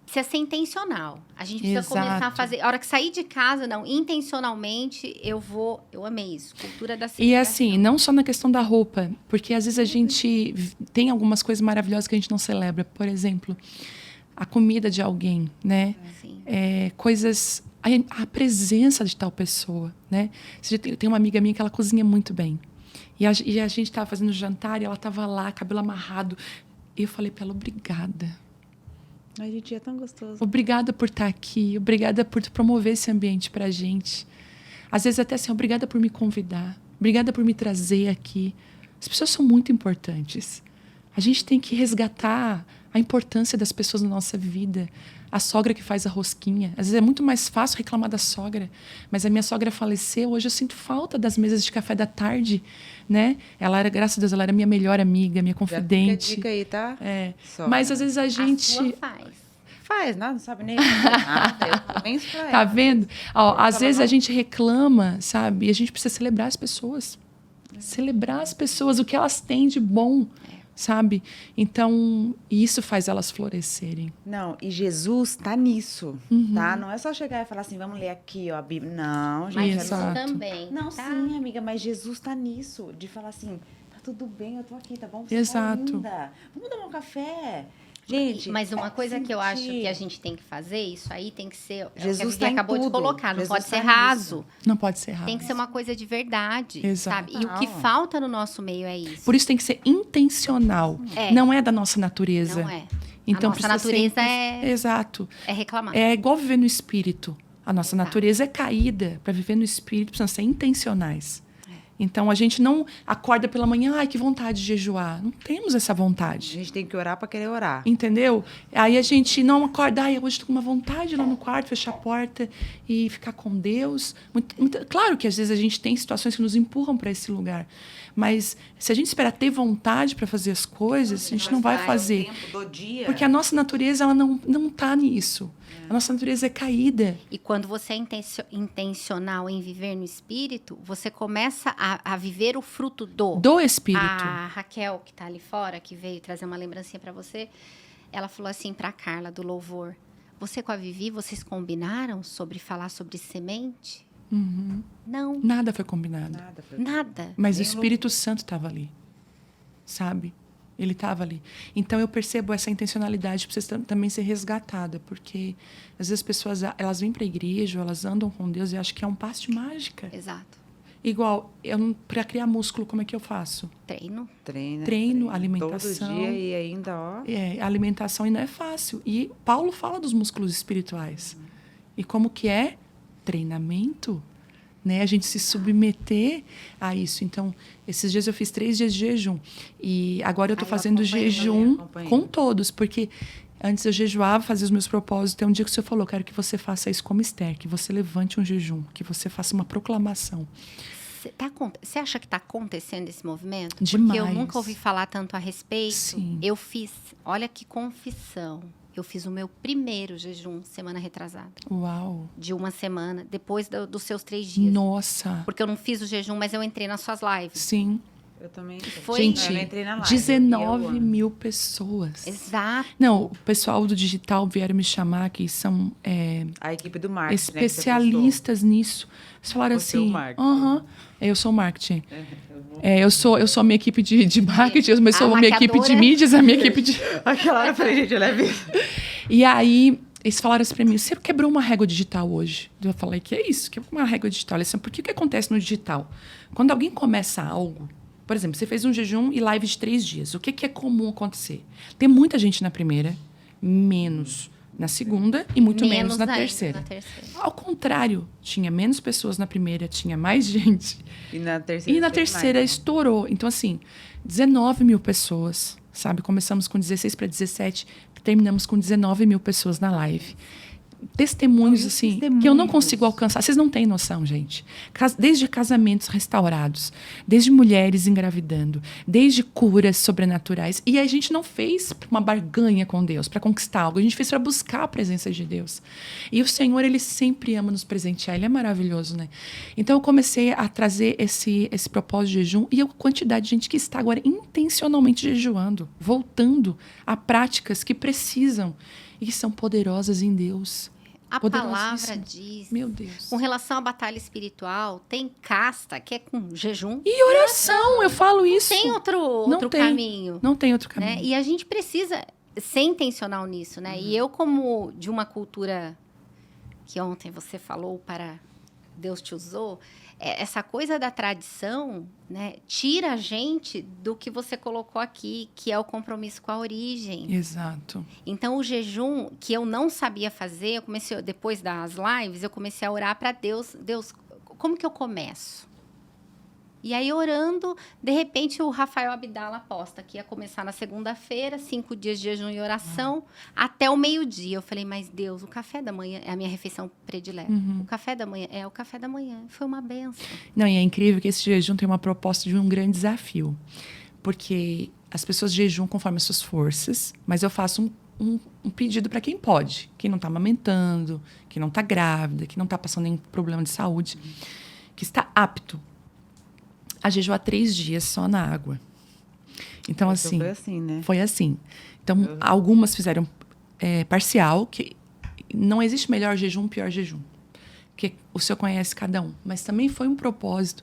precisa ser intencional. A gente precisa começar a fazer... A hora que sair de casa, não, intencionalmente, eu amei isso. Cultura da celebração. E assim, não só na questão da roupa, porque às vezes a gente tem algumas coisas maravilhosas que a gente não celebra. Por exemplo, a comida de alguém, né? Sim. Coisas... A presença de tal pessoa, né? Tem uma amiga minha que ela cozinha muito bem. E a gente estava fazendo jantar e ela estava lá, cabelo amarrado. E eu falei para ela, obrigada. Ai, gente, é tão gostoso. Obrigada por estar aqui. Obrigada por promover esse ambiente para a gente. Às vezes até assim, obrigada por me convidar. Obrigada por me trazer aqui. As pessoas são muito importantes. A gente tem que resgatar a importância das pessoas na nossa vida. A sogra que faz a rosquinha. Às vezes é muito mais fácil reclamar da sogra. Mas a minha sogra faleceu. Hoje eu sinto falta das mesas de café da tarde, né? Ela era, graças a Deus, ela era minha melhor amiga, minha confidente. Já fica a dica aí, tá? É. Mas às vezes a gente... A sua faz. Faz, não sabe nem nada. Eu também isso pra ela. Tá vendo? Ó, às vezes a gente reclama, sabe? E a gente precisa celebrar as pessoas. Celebrar as pessoas, o que elas têm de bom. Sabe? Então, isso faz elas florescerem. Não, e Jesus tá nisso, tá? Não é só chegar e falar assim, vamos ler aqui, ó, a Bíblia. Não, gente. Mas isso Exato. também. Não, tá? sim, amiga, mas Jesus tá nisso. De falar assim, tá tudo bem, eu tô aqui, tá bom? Você Exato. tá linda. Vamos tomar um café. Gente, Mas uma coisa que eu acho sentir. que a gente tem que fazer, isso aí tem que ser... Jesus é o que a Vivi tá em acabou de tudo. colocar, não Jesus pode ser tá raso. Não pode ser errado. Tem que ser uma coisa de verdade, Exato. sabe? E o que Não. falta no nosso meio é isso. Por isso tem que ser intencional. É. Não é da nossa natureza. Não é. Então, a nossa precisa ser natureza é Exato. reclamar. É igual viver no espírito. A nossa natureza é caída. Para viver no espírito, precisamos ser intencionais. Então, a gente não acorda pela manhã, ai, que vontade de jejuar. Não temos essa A vontade. gente tem que orar pra querer orar. Entendeu? Aí a gente não acorda, ai, hoje estou com uma vontade de ir lá no quarto, fechar a porta e ficar com Deus. Claro que às vezes a gente tem situações que nos empurram para esse lugar. Mas se a gente esperar ter vontade para fazer as coisas, a gente não vai fazer. O tempo do dia. Porque a nossa natureza, ela não tá nisso. A nossa natureza é caída. E quando você é intencional em viver no espírito, você começa a viver o fruto Do espírito. A Raquel, que tá ali fora, que veio trazer uma lembrancinha para você, ela falou assim pra Carla, do Louvor, você com a Vivi, vocês combinaram sobre falar sobre semente? Não, Nada foi combinado. nada. Mas o Espírito Santo estava ali. Sabe? Ele estava ali. Então, eu percebo essa intencionalidade precisa também ser resgatada. Porque, às vezes, as pessoas elas vêm para a igreja, elas andam com Deus e acham que é um passe de mágica. Exato. Igual, para criar músculo, como é que eu faço? Treino, alimentação. Todo dia e ainda, ó. Alimentação e não é fácil. E Paulo fala dos músculos espirituais. E como que é? Treinamento. Né? A gente se submeter a isso. Então, esses dias eu fiz 3 dias de jejum. E agora eu estou fazendo jejum com todos. Porque antes eu jejuava, fazia os meus propósitos. Tem um dia que o Senhor falou, quero que você faça isso como Esther. Que você levante um jejum. Que você faça uma proclamação. Você acha que está acontecendo esse movimento? Demais. Porque eu nunca ouvi falar tanto a respeito. Sim. Eu fiz, olha que confissão. Eu fiz o meu primeiro jejum semana retrasada. Uau. De uma semana, depois dos seus 3 dias. Nossa. Porque eu não fiz o jejum, mas eu entrei nas suas lives. Sim. Eu também. Gente, eu entrei na live, 19 mil pessoas. Exato. Não, o pessoal do digital vieram me chamar, que são A equipe do marketing, especialistas nisso. Eles falaram Você é o assim, marketing. eu sou o marketing. Eu sou a minha equipe de marketing, mas A sou a minha equipe de maquiadora. mídias, a minha equipe de... Aquela hora eu falei, gente, ela é E aí, eles falaram assim pra mim, você quebrou uma régua digital hoje? Eu falei, que é isso? Quebrou uma régua digital. Eles falaram, porque o que acontece no digital? Quando alguém começa algo, por exemplo, você fez um jejum e live de 3 dias. O que é comum acontecer? Tem muita gente na primeira, menos na segunda e muito menos na ainda terceira. na terceira. Ao contrário, tinha menos pessoas na primeira, tinha mais gente. E na terceira, E na terceira estourou. Então, assim, 19 mil pessoas, sabe? Começamos com 16 para 17, terminamos com 19 mil pessoas na live. testemunhos, assim, que eu não consigo alcançar. Vocês não têm noção, gente. Desde casamentos restaurados, desde mulheres engravidando, desde curas sobrenaturais. E a gente não fez uma barganha com Deus, para conquistar algo. A gente fez para buscar a presença de Deus. E o Senhor, Ele sempre ama nos presentear. Ele é maravilhoso, né? Então, eu comecei a trazer esse propósito de jejum e a quantidade de gente que está agora intencionalmente jejuando, voltando a práticas que precisam e que são poderosas em Deus. A palavra diz, meu Deus, com relação à batalha espiritual, tem casta que é com jejum e oração. Eu falo isso. Tem outro caminho. Não tem outro caminho. Né? E a gente precisa ser intencional nisso, né? E eu, como de uma cultura que ontem você falou para Deus te usou, essa coisa da tradição, né, tira a gente do que você colocou aqui, que é o compromisso com a origem. Exato. Então, o jejum, que eu não sabia fazer, depois das lives, eu comecei a orar para Deus. Deus, como que eu começo? E aí, orando, de repente, o Rafael Abdala posta que ia começar na segunda-feira, 5 dias de jejum e oração, até o meio-dia. Eu falei, mas Deus, o café da manhã é a minha refeição predileta. O café da manhã é o café da manhã. Foi uma benção. Não, e é incrível que esse jejum tem uma proposta de um grande desafio. Porque as pessoas jejuam conforme as suas forças, mas eu faço um pedido para quem pode. Quem não está amamentando, quem não está grávida, quem não está passando nenhum problema de saúde, que está apto a jejuar 3 dias só na água. Então, assim... Foi assim, né? Foi assim. Então, algumas fizeram parcial, que não existe melhor jejum, pior jejum. Porque o Senhor conhece cada um. Mas também foi um propósito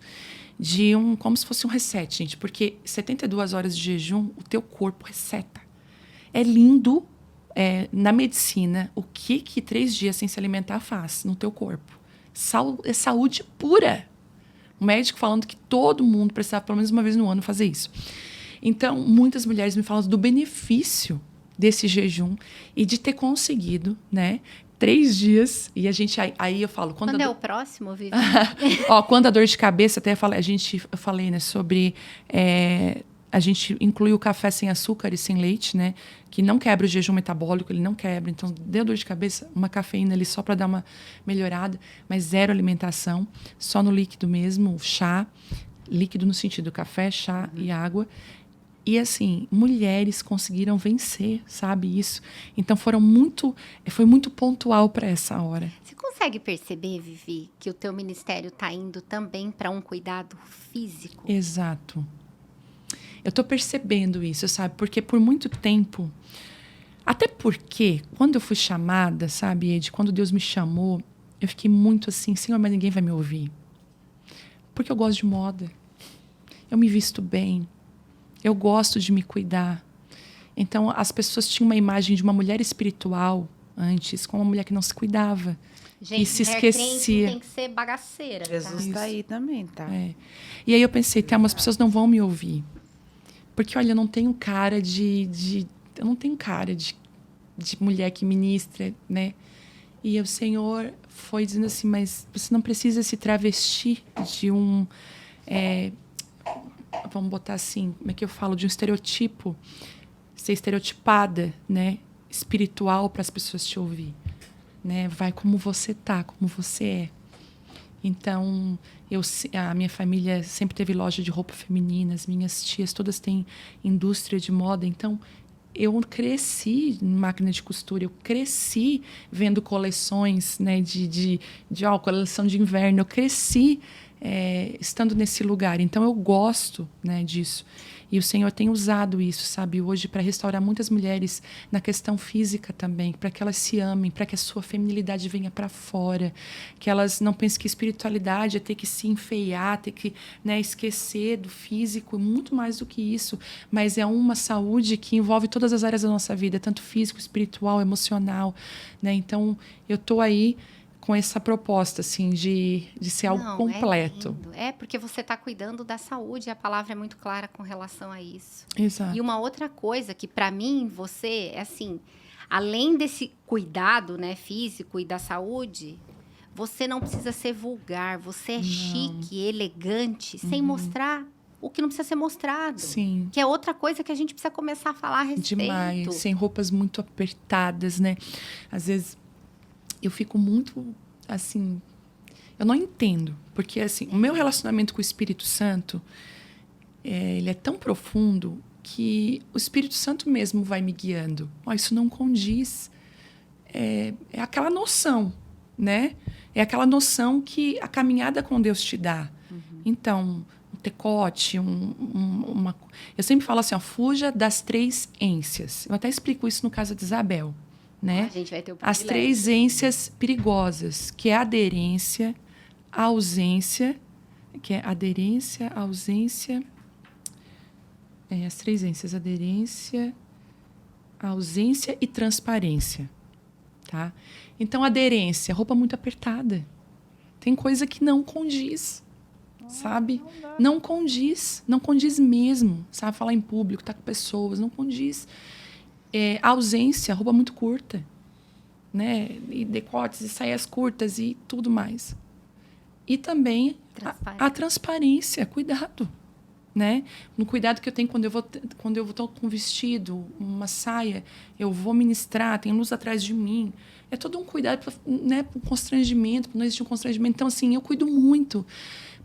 de como se fosse um reset, gente. Porque 72 horas de jejum, o teu corpo reseta. É lindo, na medicina, o que 3 dias sem se alimentar faz no teu corpo. É saúde pura. O médico falando que todo mundo precisava, pelo menos uma vez no ano, fazer isso. Então, muitas mulheres me falam do benefício desse jejum e de ter conseguido, né, 3 dias. E a gente, aí eu falo... Quando é o próximo, Vivi? Quando a dor de cabeça, até eu falei, né, sobre... a gente inclui o café sem açúcar e sem leite, né? Que não quebra o jejum metabólico, ele não quebra. Então, deu dor de cabeça, uma cafeína ali só para dar uma melhorada, mas zero alimentação, só no líquido mesmo, chá, líquido no sentido café, chá e água. E, assim, mulheres conseguiram vencer, sabe, isso. Então, foi muito pontual para essa hora. Você consegue perceber, Vivi, que o teu ministério está indo também para um cuidado físico? Exato. Eu estou percebendo isso, sabe? Porque por muito tempo... Até porque, quando eu fui chamada, sabe, Ed? Quando Deus me chamou, eu fiquei muito assim, Senhor, mas ninguém vai me ouvir. Porque eu gosto de moda. Eu me visto bem. Eu gosto de me cuidar. Então, as pessoas tinham uma imagem de uma mulher espiritual antes, com uma mulher que não se cuidava. Gente, e se esquecia. Tem que ser bagaceira. Jesus está aí também, tá? E aí eu pensei, umas pessoas não vão me ouvir. Porque, olha, eu não tenho cara eu não tenho cara de mulher que ministra, né? E o Senhor foi dizendo assim, mas você não precisa se travestir de vamos botar assim, como é que eu falo? De um estereotipo, ser estereotipada, né? Espiritual para as pessoas te ouvir, né? Vai como você tá, como você é. Então, a minha família sempre teve loja de roupa feminina, as minhas tias todas têm indústria de moda. Então, eu cresci em máquina de costura, eu cresci vendo coleções, né, coleção de inverno. Eu cresci estando nesse lugar. Então, eu gosto, né, disso. E o Senhor tem usado isso, sabe, hoje para restaurar muitas mulheres na questão física também, para que elas se amem, para que a sua feminilidade venha para fora, que elas não pensem que espiritualidade é ter que se enfeiar, ter que, né, esquecer do físico, muito mais do que isso, mas é uma saúde que envolve todas as áreas da nossa vida, tanto físico, espiritual, emocional, né? Então, eu estou aí com essa proposta, assim, de ser algo completo. Porque você está cuidando da saúde, a palavra é muito clara com relação a isso. Exato. E uma outra coisa que, para mim, você, é assim, além desse cuidado, né, físico e da saúde, você não precisa ser vulgar, você é chique, elegante, sem mostrar o que não precisa ser mostrado. Sim. Que é outra coisa que a gente precisa começar a falar a respeito. Demais, sem roupas muito apertadas, né? Às vezes... eu fico muito, assim... Eu não entendo. Porque, assim, o meu relacionamento com o Espírito Santo, ele é tão profundo que o Espírito Santo mesmo vai me guiando. Isso não condiz. É aquela noção, né? É aquela noção que a caminhada com Deus te dá. Então, um tecote, eu sempre falo assim, fuja das 3 ênsias. Eu até explico isso no caso de Isabel, né? A gente vai ter o As 3 ênsias perigosas, que é a aderência, a ausência, que é aderência, ausência... as 3 ênsias, aderência, ausência e transparência. Tá? Então, aderência, roupa muito apertada. Tem coisa que não condiz, sabe? Não condiz mesmo, sabe? Falar em público, estar com pessoas, não condiz. Ausência, roupa muito curta, né? E decotes, e saias curtas e tudo mais. E também a transparência, cuidado. Né? No cuidado que eu tenho quando eu vou com um vestido, uma saia, eu vou ministrar, tem luz atrás de mim. É todo um cuidado, né, para um constrangimento, para não existir um constrangimento. Então, assim, eu cuido muito,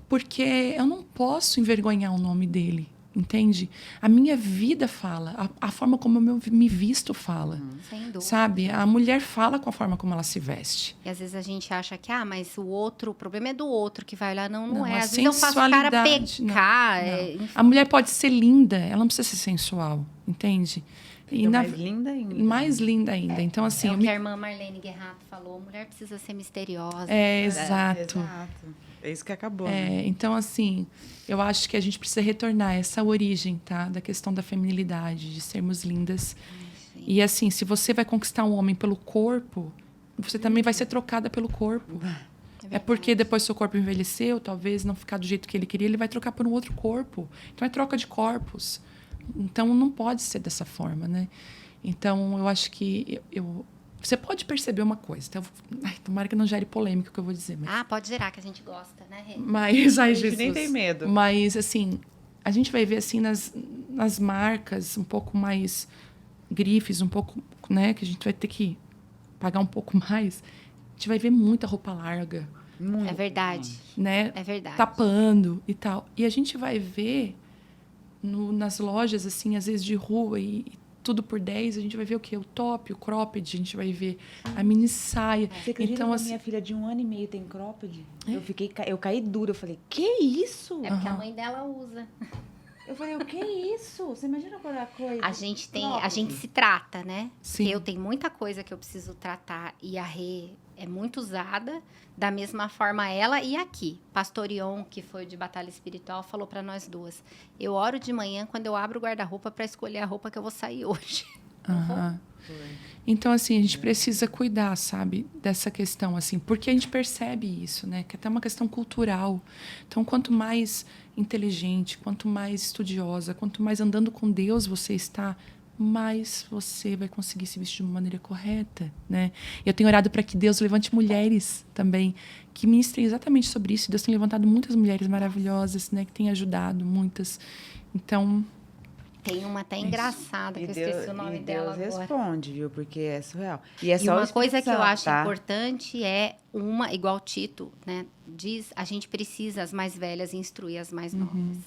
porque eu não posso envergonhar o nome dele, entende? A minha vida fala, a forma como eu me visto fala. Sem dúvida. Sabe? A mulher fala com a forma como ela se veste. E às vezes a gente acha que, mas o problema é do outro que vai olhar. Não é. A Às vezes eu faço o cara pecar. Não. A mulher pode ser linda, ela não precisa ser sensual, entende? E mais linda ainda. Mais linda ainda. Então, assim... o que a irmã Marlene Guerrato falou, a mulher precisa ser misteriosa. Exato. É isso que acabou. Né? Então, assim, eu acho que a gente precisa retornar a essa origem, tá? Da questão da feminilidade, de sermos lindas. Sim. E, assim, se você vai conquistar um homem pelo corpo, você também vai ser trocada pelo corpo. É porque depois seu corpo envelheceu, talvez não ficar do jeito que ele queria, ele vai trocar por um outro corpo. Então, é troca de corpos. Então, não pode ser dessa forma, né? Então, eu acho que... Você pode perceber uma coisa. Então, tomara que não gere polêmica o que eu vou dizer. Mas... pode gerar, que a gente gosta, né, Rê? Mas, a gente nem tem medo. Mas, assim, a gente vai ver, assim, nas marcas um pouco mais grifes, um pouco, né? Que a gente vai ter que pagar um pouco mais. A gente vai ver muita roupa larga. É verdade. Né? É verdade. Tapando e tal. E a gente vai ver nas lojas, assim, às vezes de rua e tudo por 10, a gente vai ver o quê? O top, o cropped, a gente vai ver a mini saia. Você acredita então, que assim, minha filha de 1 ano e meio tem cropped? Eu caí dura, eu falei, que isso? É porque a mãe dela usa. Eu falei, o que é isso? Você imagina qual é a coisa? A gente se trata, né? Sim. Porque eu tenho muita coisa que eu preciso tratar e a Rê é muito usada, da mesma forma ela e aqui. Pastor Ion, que foi de Batalha Espiritual, falou para nós duas. Eu oro de manhã quando eu abro o guarda-roupa para escolher a roupa que eu vou sair hoje. Então, assim, a gente precisa cuidar, sabe, dessa questão, assim, porque a gente percebe isso, né? Que é até uma questão cultural. Então, quanto mais inteligente, quanto mais estudiosa, quanto mais andando com Deus você está, mais você vai conseguir se vestir de uma maneira correta, né? Eu tenho orado para que Deus levante mulheres também que ministrem exatamente sobre isso. Deus tem levantado muitas mulheres maravilhosas, né? Que tem ajudado muitas. Então... Tem uma até engraçada, que eu esqueci o nome dela agora. Deus responde, viu? Porque é surreal. E é só uma coisa que eu acho tá? importante é igual Tito, né? Diz, a gente precisa, as mais velhas, instruir as mais novas.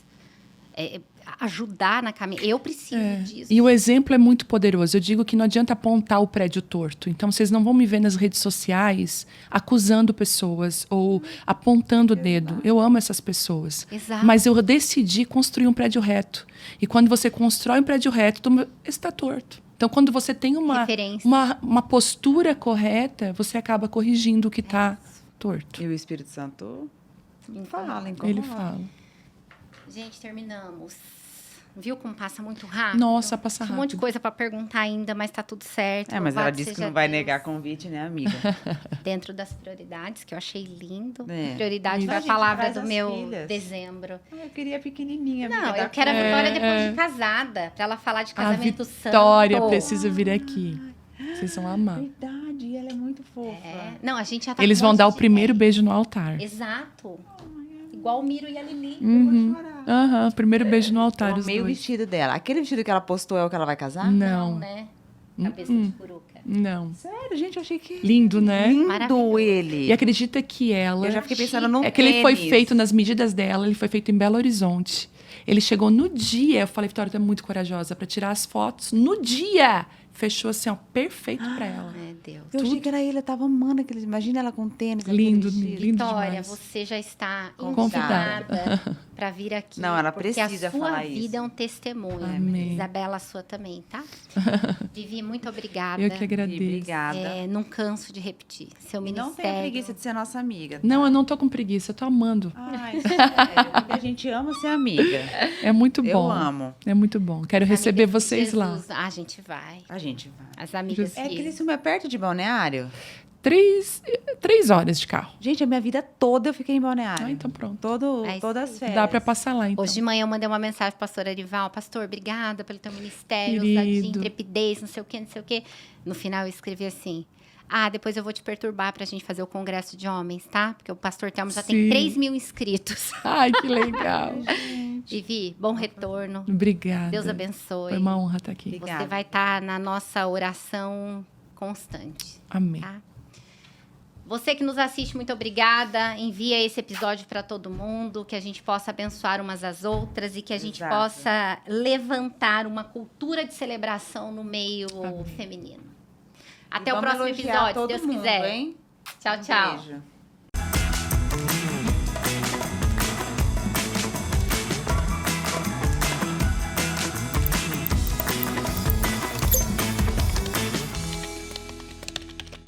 Ajudar na caminhada. Eu preciso disso. E o exemplo é muito poderoso. Eu digo que não adianta apontar o prédio torto. Então, vocês não vão me ver nas redes sociais acusando pessoas ou apontando o dedo. Eu amo essas pessoas. Exato. Mas eu decidi construir um prédio reto. E quando você constrói um prédio reto, está torto. Então, quando você tem uma postura correta, você acaba corrigindo o que está torto. E o Espírito Santo fala, Ele fala. Gente, terminamos. Viu como passa muito rápido? Nossa, passa rápido. Um monte de coisa para perguntar ainda, mas tá tudo certo. Mas ela disse que não vai negar convite, né, amiga? Dentro das prioridades, que eu achei lindo. É. Prioridade foi a palavra do meu dezembro. Eu queria pequenininha. Não, eu quero a Vitória depois de casada, para ela falar de casamento santo. A Vitória precisa vir aqui. Vocês vão amar. Verdade, ela é muito fofa. Não, a gente já tá Eles vão dar o primeiro beijo no altar. Exato. Igual o Miro e a Lili. Eu vou chorar. Primeiro beijo no altar. O meio vestido dela. Aquele vestido que ela postou é o que ela vai casar? Não, né? Cabeça de peruca. Não. Sério, gente, eu achei que... Lindo, né? Lindo Maravilhoso. ele. E acredita que ela... Eu já fiquei pensando no É que ele foi tênis. feito nas medidas dela, ele foi feito em Belo Horizonte. Ele chegou no dia, eu falei, Vitória, tu é muito corajosa pra tirar as fotos no dia. Fechou assim, ó, perfeito pra ela. Meu Deus. Eu achei que era ele, eu tava amando aquele... Imagina ela com tênis. Lindo, aquele vestido. lindo Vitória, demais. você já está Convidada. convidada para vir aqui. Não, ela porque precisa a sua falar vida isso. é um testemunho. Amém. Isabela, a sua também, tá? Vivi, muito obrigada. Eu que agradeço. Obrigada. Não canso de repetir. Seu Não ministério. tenha preguiça de ser nossa amiga. Não, eu não tô com preguiça, eu tô amando. Ai, sério, porque a gente ama ser amiga. É muito bom. Eu amo. É muito bom. Quero Amigas receber de vocês lá. Jesus. A gente vai. A gente vai. As amigas Jesus. É que esse filme é perto de Balneário? 3 horas de carro. Gente, a minha vida toda eu fiquei em Balneário. Ah, então pronto. É isso Todas aí. as férias. Dá pra passar lá, então. Hoje de manhã eu mandei uma mensagem pro pastor Arival. Pastor, obrigada pelo teu ministério, ousadia, Querido. intrepidez, não sei o quê, não sei o quê. No final eu escrevi assim... depois eu vou te perturbar pra gente fazer o congresso de homens, tá? Porque o pastor Telmo já tem Sim. 3.000 inscritos. Ai, que legal. Vivi, bom retorno. Obrigada. Deus abençoe. Foi uma honra estar aqui. Você Obrigada. vai estar na nossa oração constante. Amém. Tá? Você que nos assiste, muito obrigada. Envia esse episódio para todo mundo, que a gente possa abençoar umas às outras e que a gente Exato. possa levantar uma cultura de celebração no meio feminino. Até o Vamos próximo elogiar episódio, se todo Deus mundo, quiser. Hein? Tchau, tchau. Beijo.